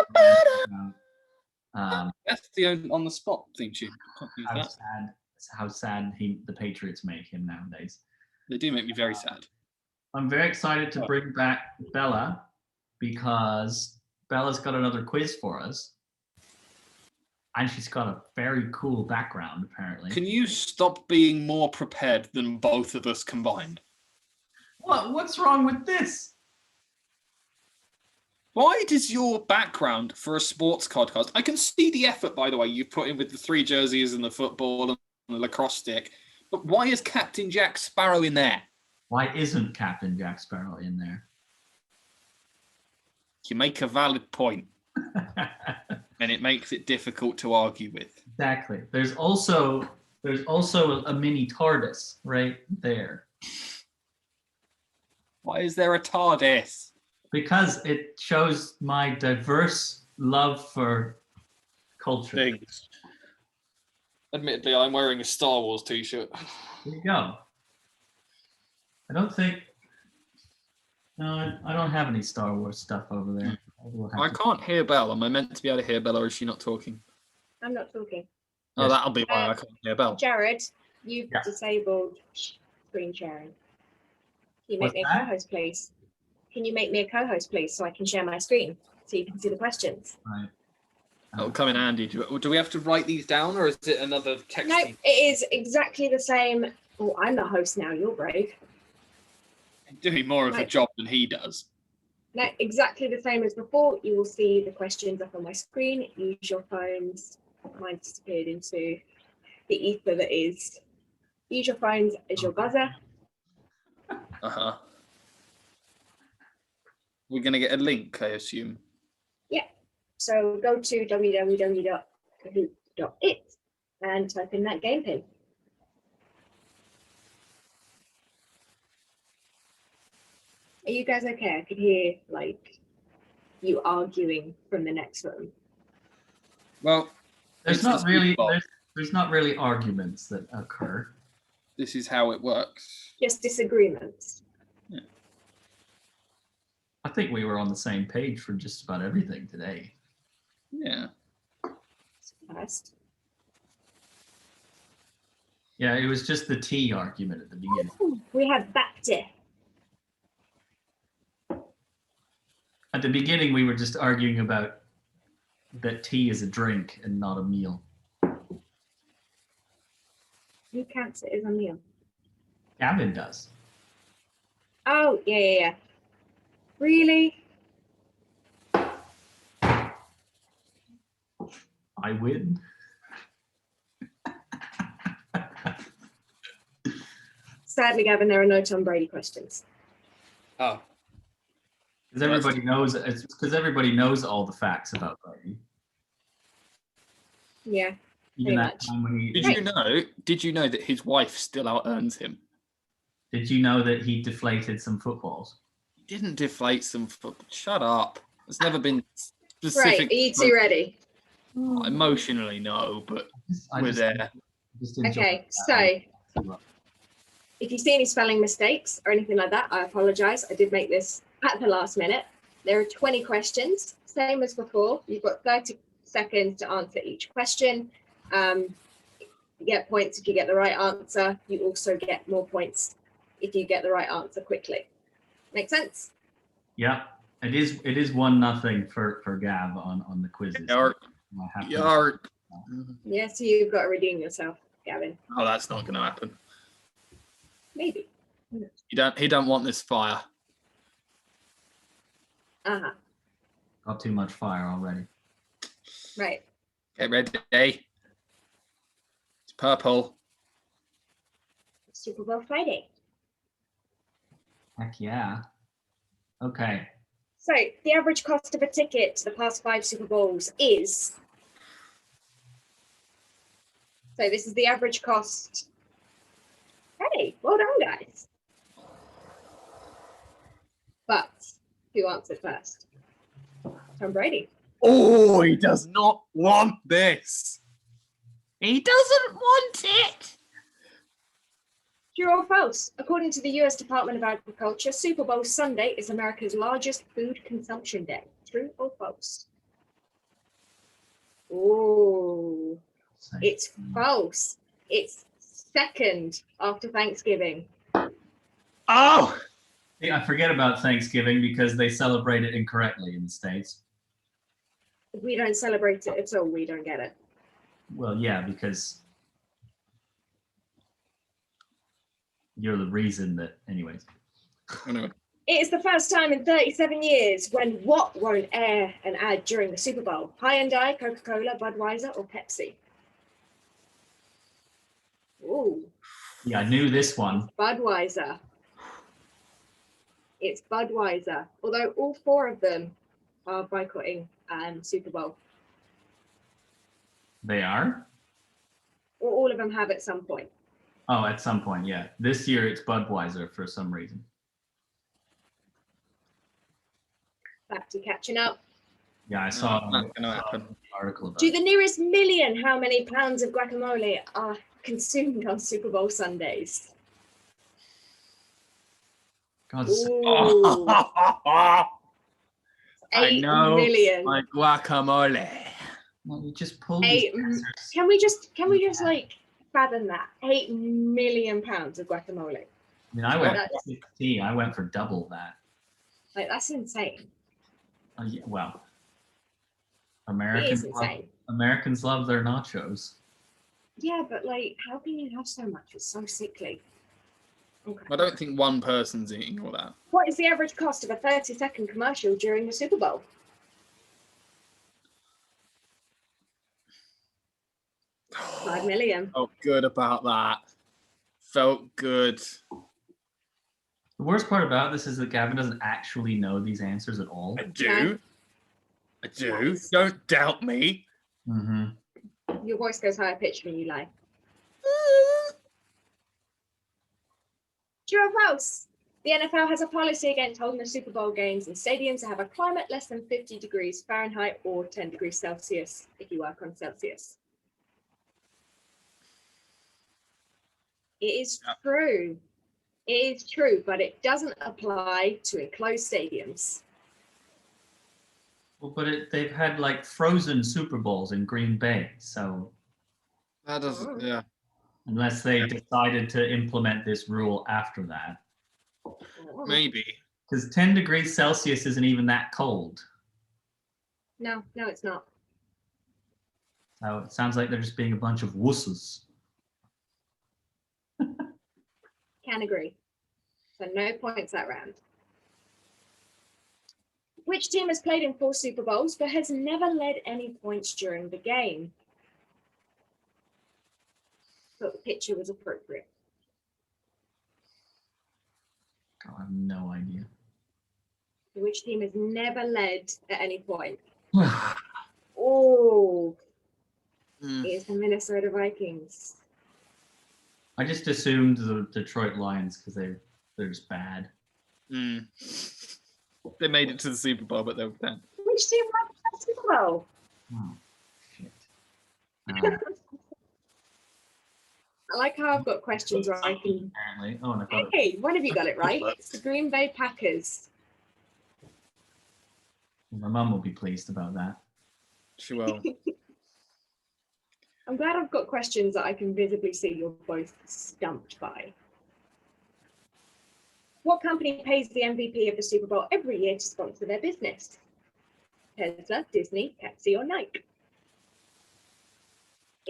That's the on the spot theme tune. How sad the Patriots make him nowadays. They do make me very sad. I'm very excited to bring back Bella, because Bella's got another quiz for us. And she's got a very cool background, apparently. Can you stop being more prepared than both of us combined? What's wrong with this? Why does your background for a sports podcast... I can see the effort, by the way, you've put in with the 3 jerseys and the football and the lacrosse stick. But why is Captain Jack Sparrow in there? Why isn't Captain Jack Sparrow in there? You make a valid point. And it makes it difficult to argue with. Exactly. There's also a mini TARDIS right there. Why is there a TARDIS? Because it shows my diverse love for culture. Things. Admittedly, I'm wearing a Star Wars t-shirt. There you go. I don't have any Star Wars stuff over there. I can't hear Belle. Am I meant to be able to hear Belle, or is she not talking? I'm not talking. Oh, yes. That'll be why I can't hear Belle. Jared, you've disabled screen sharing. Can you make me a co-host, please? Can you make me a co-host, please, so I can share my screen so you can see the questions? Right. That'll come in handy. Do we have to write these down, or is it another text? No, it is exactly the same. Oh, I'm the host now. You're brave. You're doing more of a job than he does. No, exactly the same as before. You will see the questions up on my screen. Use your phones. Mine disappeared into the ether that is. Use your phones as your buzzer. Uh-huh. We're going to get a link, I assume. Yeah. So go to www.kahoot.it and type in that game pin. Are you guys okay? I could hear you arguing from the next one. Well, There's it's not the really Super Bowl. there's not really arguments that occur. This is how it works. Just disagreements. I think we were on the same page for just about everything today. Yeah. First. Yeah, it was just the tea argument at the beginning. We have Baptist. At the beginning, we were just arguing about that tea is a drink and not a meal. Who counts it as a meal? Gavin does. Oh, yeah. Really? I win. Sadly, Gavin, there are no Tom Brady questions. Oh. Because everybody knows it's because everybody knows all the facts about Brady. Yeah. Even Pretty that much. time when he Did you know that his wife still out earns him? did you know that he deflated some footballs? He didn't deflate some shut up. It's never been Right, specific. are you two ready? Emotionally, no, but we're there. Just enjoy Okay, that. so if you see any spelling mistakes or anything like that, I apologize. I did make this at the last minute. There are 20 questions, same as before. You've got 30 seconds to answer each question. You get points if you get the right answer. You also get more points if you get the right answer quickly. Make sense? Yeah, it is 1-0 for Gav on the quizzes. Yark. I have to- Yark. Yeah, so you've got to redeem yourself, Gavin. Oh, that's not going to happen. Maybe. He don't want this fire. Uh-huh. Got too much fire already. Right. Get ready. It's purple. Super Bowl Friday. Heck yeah. Okay. So the average cost of a ticket to the past 5 Super Bowls is. So this is the average cost. Hey, well done, guys. But who answered first? Tom Brady. Oh, he does not want this. He doesn't want it. True or false? According to the US Department of Agriculture, Super Bowl Sunday is America's largest food consumption day. True or false? Oh, it's false. It's second after Thanksgiving. Oh, I forget about Thanksgiving because they celebrate it incorrectly in the States. If we don't celebrate it at all, we don't get it. Well, yeah, because you're the reason that, anyways. anyway. It is the first time in 37 years when what won't air an ad during the Super Bowl? Hyundai, Coca-Cola, Budweiser, or Pepsi? Ooh, Yeah, I knew this one. Budweiser. It's Budweiser. Although all 4 of them are boycotting Super Bowl. They are? Or all of them have at some point. Oh, at some point, yeah. This year it's Budweiser for some reason. Back to catching up. Yeah, I saw Not gonna an happen. article about To it. the nearest million, how many pounds of guacamole are consumed on Super Bowl Sundays? God, Ooh, I 8 know million. my guacamole. well, you just pulled these 8 answers. Can we just like fathom that? 8 million pounds of guacamole. I mean, I went That's- for 16. I went for double that. Like, that's insane. Yeah, well, It Americans is insane. Americans love their nachos. Yeah, but like, how can you have so much? It's so sickly. Okay. I don't think one person's eating all that. What is the average cost of a 30-second commercial during the Super Bowl? $5 million. Felt good about that. Felt good. The worst part about this is that Gavin doesn't actually know these answers at all. I do. I do. Nice. Don't doubt me. Mm-hmm. Your voice goes higher pitched when you lie. True or false? The NFL has a policy against holding the Super Bowl games in stadiums that have a climate less than 50 degrees Fahrenheit or 10 degrees Celsius if you work on Celsius. It is true. It is true, but it doesn't apply to enclosed stadiums. Well, but they've had like frozen Super Bowls in Green Bay, so That doesn't. Yeah. unless they decided to implement this rule after that, Maybe. because 10 degrees Celsius isn't even that cold. No, it's not. So it sounds like they're just being a bunch of wusses. Can agree. So no points that round. Which team has played in 4 Super Bowls but has never led any points during the game? Thought the picture was appropriate. I have no idea. Which team has never led at any point? Oh, it's the Minnesota Vikings. I just assumed the Detroit Lions because they're just bad. They made it to the Super Bowl, but they were done. Which team won the Super Bowl? Oh, shit. I like how I've got questions where I can. Apparently. Oh, and I got it. Hey, one of you got it right. It's the Green Bay Packers. My mum will be pleased about that. She will. I'm glad I've got questions that I can visibly see you're both stumped by. What company pays the MVP of the Super Bowl every year to sponsor their business? Tesla, Disney, Pepsi, or Nike?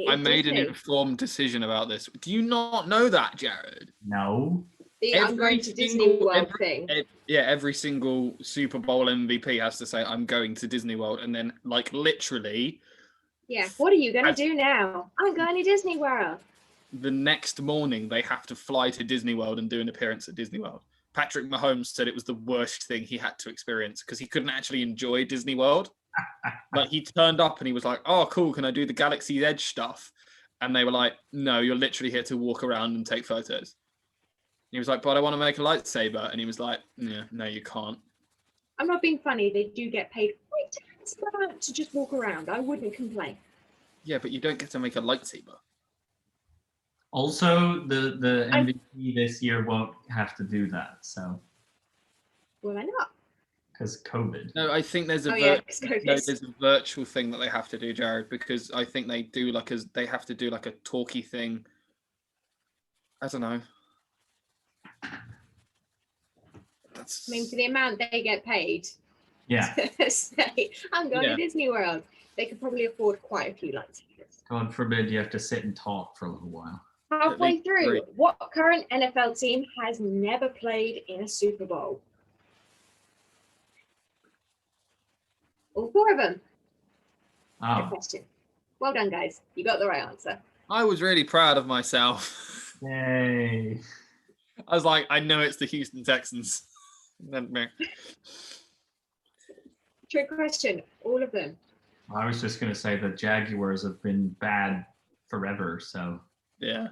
I made an informed decision about this. Do you not know that, Jared? No. The I'm going to Disney World thing. Every single Super Bowl MVP has to say, I'm going to Disney World. And then, like, literally... Yeah, what are you going to do now? I'm going to Disney World. The next morning, they have to fly to Disney World and do an appearance at Disney World. Patrick Mahomes said it was the worst thing he had to experience because he couldn't actually enjoy Disney World. Like, he turned up and he was like, oh, cool, can I do the Galaxy's Edge stuff? And they were like, no, you're literally here to walk around and take photos. He was like, but I want to make a lightsaber. And he was like, yeah, no, you can't. I'm not being funny. They do get paid quite a handsome amount to just walk around. I wouldn't complain. Yeah, but you don't get to make a lightsaber. Also, the MVP this year won't have to do that. So. Well, why not? Because COVID. No, I think there's a there's a virtual thing that they have to do, Jared, because I think they do they have to do like a talkie thing. I don't know. I mean, for the amount they get paid. Yeah. Say, I'm going to Disney World. They could probably afford quite a few lightsabers. God forbid you have to sit and talk for a little while. Halfway through, what current NFL team has never played in a Super Bowl? All 4 of them. Oh. Good question. Well done, guys. You got the right answer. I was really proud of myself. Yay. I was like, I know it's the Houston Texans. Trick question. All of them. I was just going to say the Jaguars have been bad forever, so. Yeah.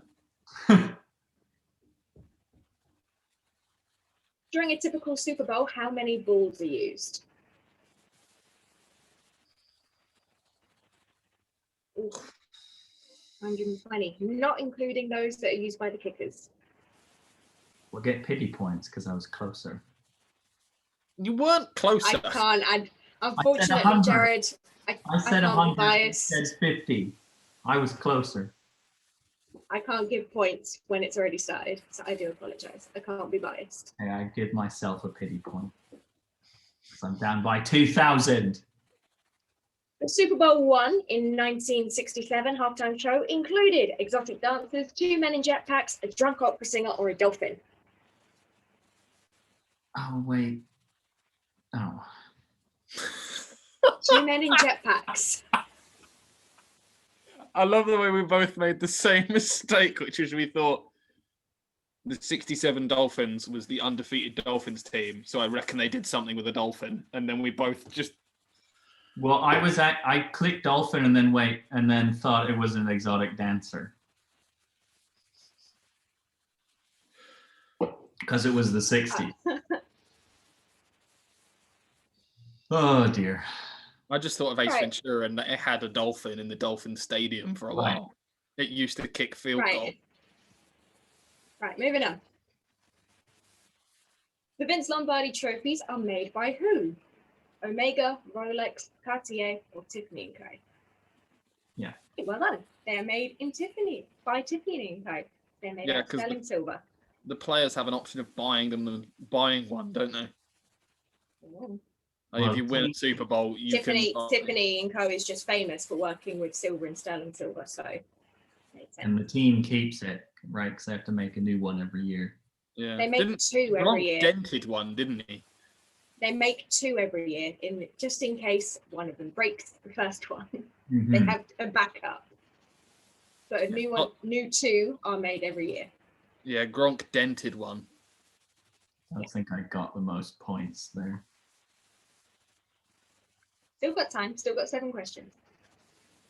During a typical Super Bowl, how many balls are used? Ooh, 120, not including those that are used by the kickers. We'll get pity points because I was closer. You weren't closer. I can't. Unfortunately, Jared, I said 100. Bias. You said 50. I was closer. I can't give points when it's already started, so I do apologize. I can't be biased. Hey, I give myself a pity point because I'm down by 2,000. The Super Bowl I in 1967 halftime show included exotic dancers, 2 men in jetpacks, a drunk opera singer, or a dolphin. Oh, wait. Oh. 2 men in jetpacks. I love the way we both made the same mistake, which is we thought the 67 Dolphins was the undefeated Dolphins team. So I reckon they did something with a dolphin. And then we both just... Well, I clicked dolphin and then thought it was an exotic dancer. Because it was the 60s. Oh dear. I just thought of Ace Right. Ventura, and it had a dolphin in the Dolphin Stadium for a while. It used to kick field goal. Right, moving on. The Vince Lombardi trophies are made by who? Omega, Rolex, Cartier, or Tiffany & Co. Yeah. Well done. They are made in by Tiffany & Co. They're made out of sterling silver. The players have an option of buying them and buying one, don't they? Oh. Like if you win a Super Bowl, you Tiffany can. & Co. is just famous for working with silver and sterling silver, so. And the team keeps it, right? Because they have to make a new one every year. Yeah. They make two every year. Dented one, didn't he? They make two every year, just in case one of them breaks the first one. Mm-hmm. They have a backup. But a new one, new two are made every year. Yeah, Gronk dented one. I think I got the most points there. Still got time, still got 7 questions.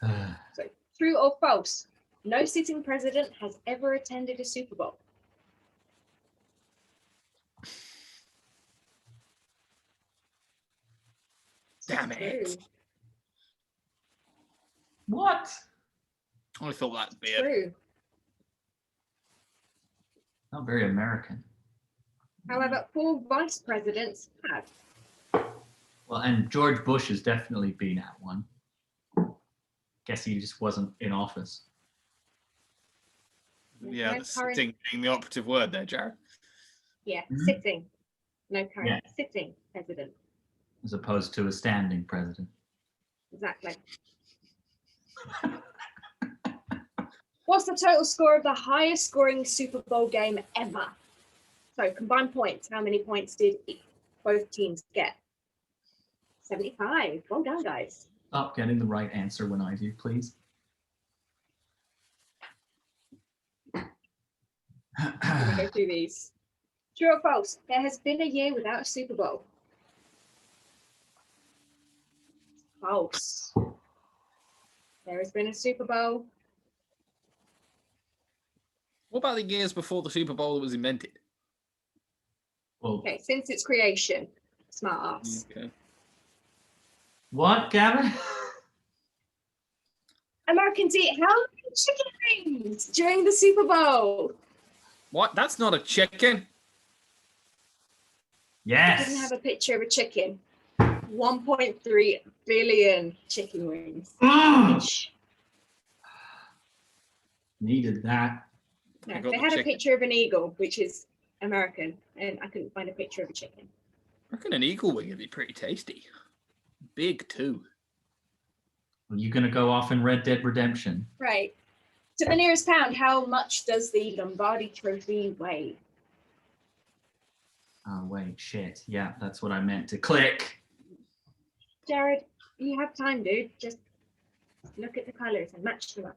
So, true or false? No sitting president has ever attended a Super Bowl. Damn it. What? I thought that'd be it. True. Not very American. However, 4 vice presidents have. Well, and George Bush has definitely been at one. Guess he just wasn't in office. Yeah, sitting being the operative word there, Jared. Yeah, sitting. No current sitting president. As opposed to a standing president. Exactly. What's the total score of the highest scoring Super Bowl game ever? So combined points, how many points did both teams get? 75. Well done, guys. Stop getting the right answer when I do, please. Let me go through these. True or false? There has been a year without a Super Bowl. False. There has been a Super Bowl. What about the years before the Super Bowl was invented? Well, Okay, since its creation. Smart ass. Okay. What, Gavin? Americans eat how many chicken wings during the Super Bowl? What? That's not a chicken. Yes. It didn't have a picture of a chicken. 1.3 billion chicken wings. Needed that. No, they had a picture of an eagle, which is American, and I couldn't find a picture of a chicken. I reckon an eagle wing would be pretty tasty. Big too. Are you going to go off in Red Dead Redemption? Right. To the nearest pound, how much does the Lombardi trophy weigh? Oh, wait, shit. Yeah, that's what I meant to click. Jared, you have time, dude. Just look at the colours and match them up.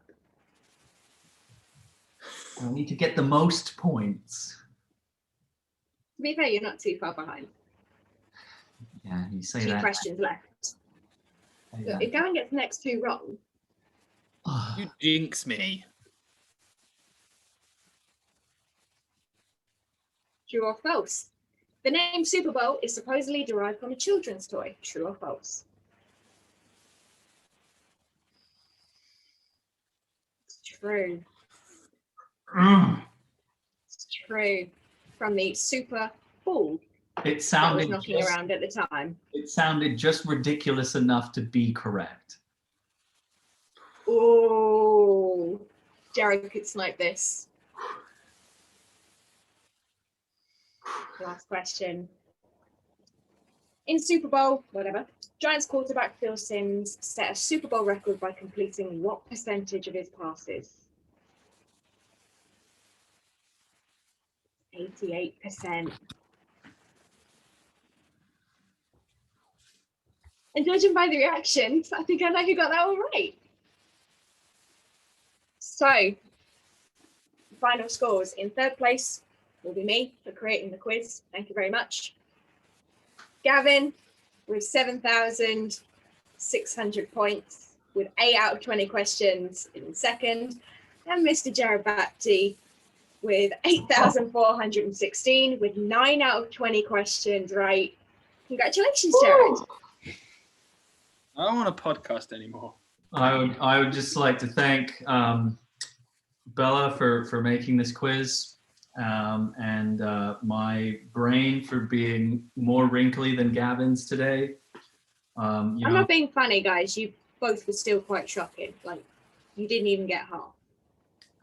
I need to get the most points. To be fair, you're not too far behind. Yeah, you say 2 that. questions left. Yeah. So if Gavin gets the next 2 wrong, You jinx me. true or false? The name Super Bowl is supposedly derived from a children's toy. True or false? It's true. It's true. From the Super Bowl It that was sounded knocking around at the time. It sounded just ridiculous enough to be correct. Oh, Jared could snipe this. Last question. In Super Bowl, whatever, Giants quarterback Phil Simms set a Super Bowl record by completing what percentage of his passes? 88%. And judging by the reactions, I think I know who got that one right. So, final scores. In 3rd place will be me for creating the quiz. Thank you very much. Gavin with 7,600 points with 8 out of 20 questions in 2nd. And Mr. Jared Bapty with 8,416 with 9 out of 20 questions right. Congratulations, Jared. I don't want a podcast anymore. I would just like to thank Bella for making this quiz, and my brain for being more wrinkly than Gavin's today. I'm not being funny, guys. You both were still quite shocking. Like, you didn't even get half.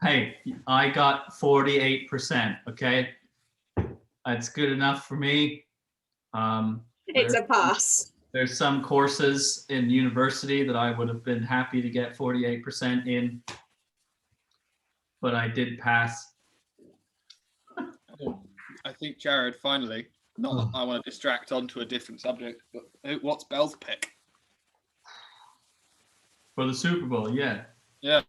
Hey, I got 48%. Okay, that's good enough for me. It's a pass. There's some courses in university that I would have been happy to get 48% in, but I did pass. I think Jared, finally, not that I want to distract onto a different subject, but what's Belle's pick? For the Super Bowl, yeah. Yeah.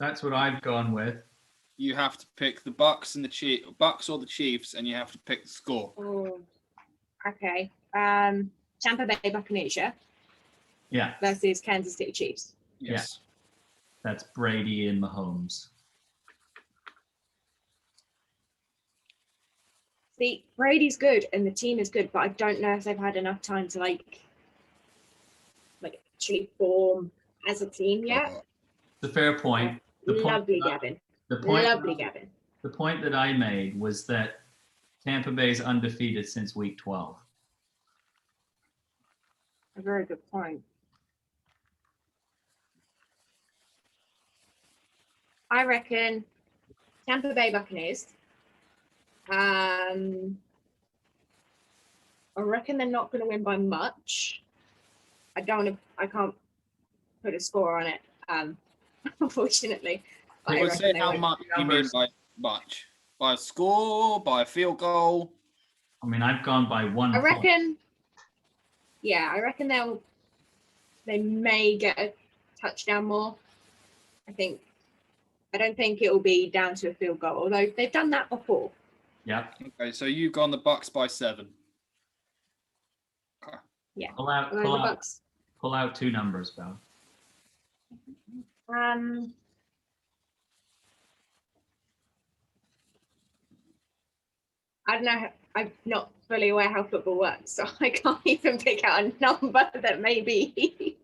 That's what I've gone with. You have to pick the Bucks or the Chiefs, and you have to pick the score. Oh, okay. Tampa Bay Buccaneers, Yeah. versus Kansas City Chiefs. Yes. That's Brady and Mahomes. See, Brady's good and the team is good, but I don't know if they've had enough time to like actually form as a team yet. It's a fair point. Lovely, Gavin. Lovely, Gavin. The point that I made was that Tampa Bay's undefeated since week 12. A very good point. I reckon Tampa Bay Buccaneers. I reckon they're not going to win by much. I can't put a score on it, unfortunately. But I would reckon say they how win. much you mean by much? By a score? By a field goal? I mean, I've gone by 1 I point. reckon they may get a touchdown more. I don't think it will be down to a field goal, although they've done that before. Yep. Okay, so you've gone the Bucks by 7. Okay. Yeah. Pull out pull out 2 numbers, Belle. I don't know. I'm not fully aware how football works, so I can't even pick out a number that may be.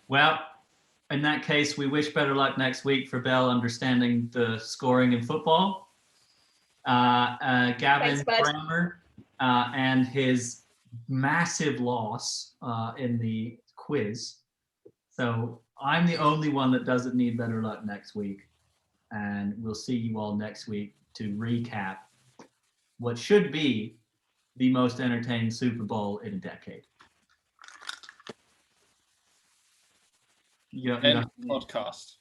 Well, in that case, we wish better luck next week for Belle understanding the scoring in football. Gavin Thanks, bud. Brammer and his massive loss in the quiz. So I'm the only one that doesn't need better luck next week. And we'll see you all next week to recap what should be the most entertaining Super Bowl in a decade. End podcast.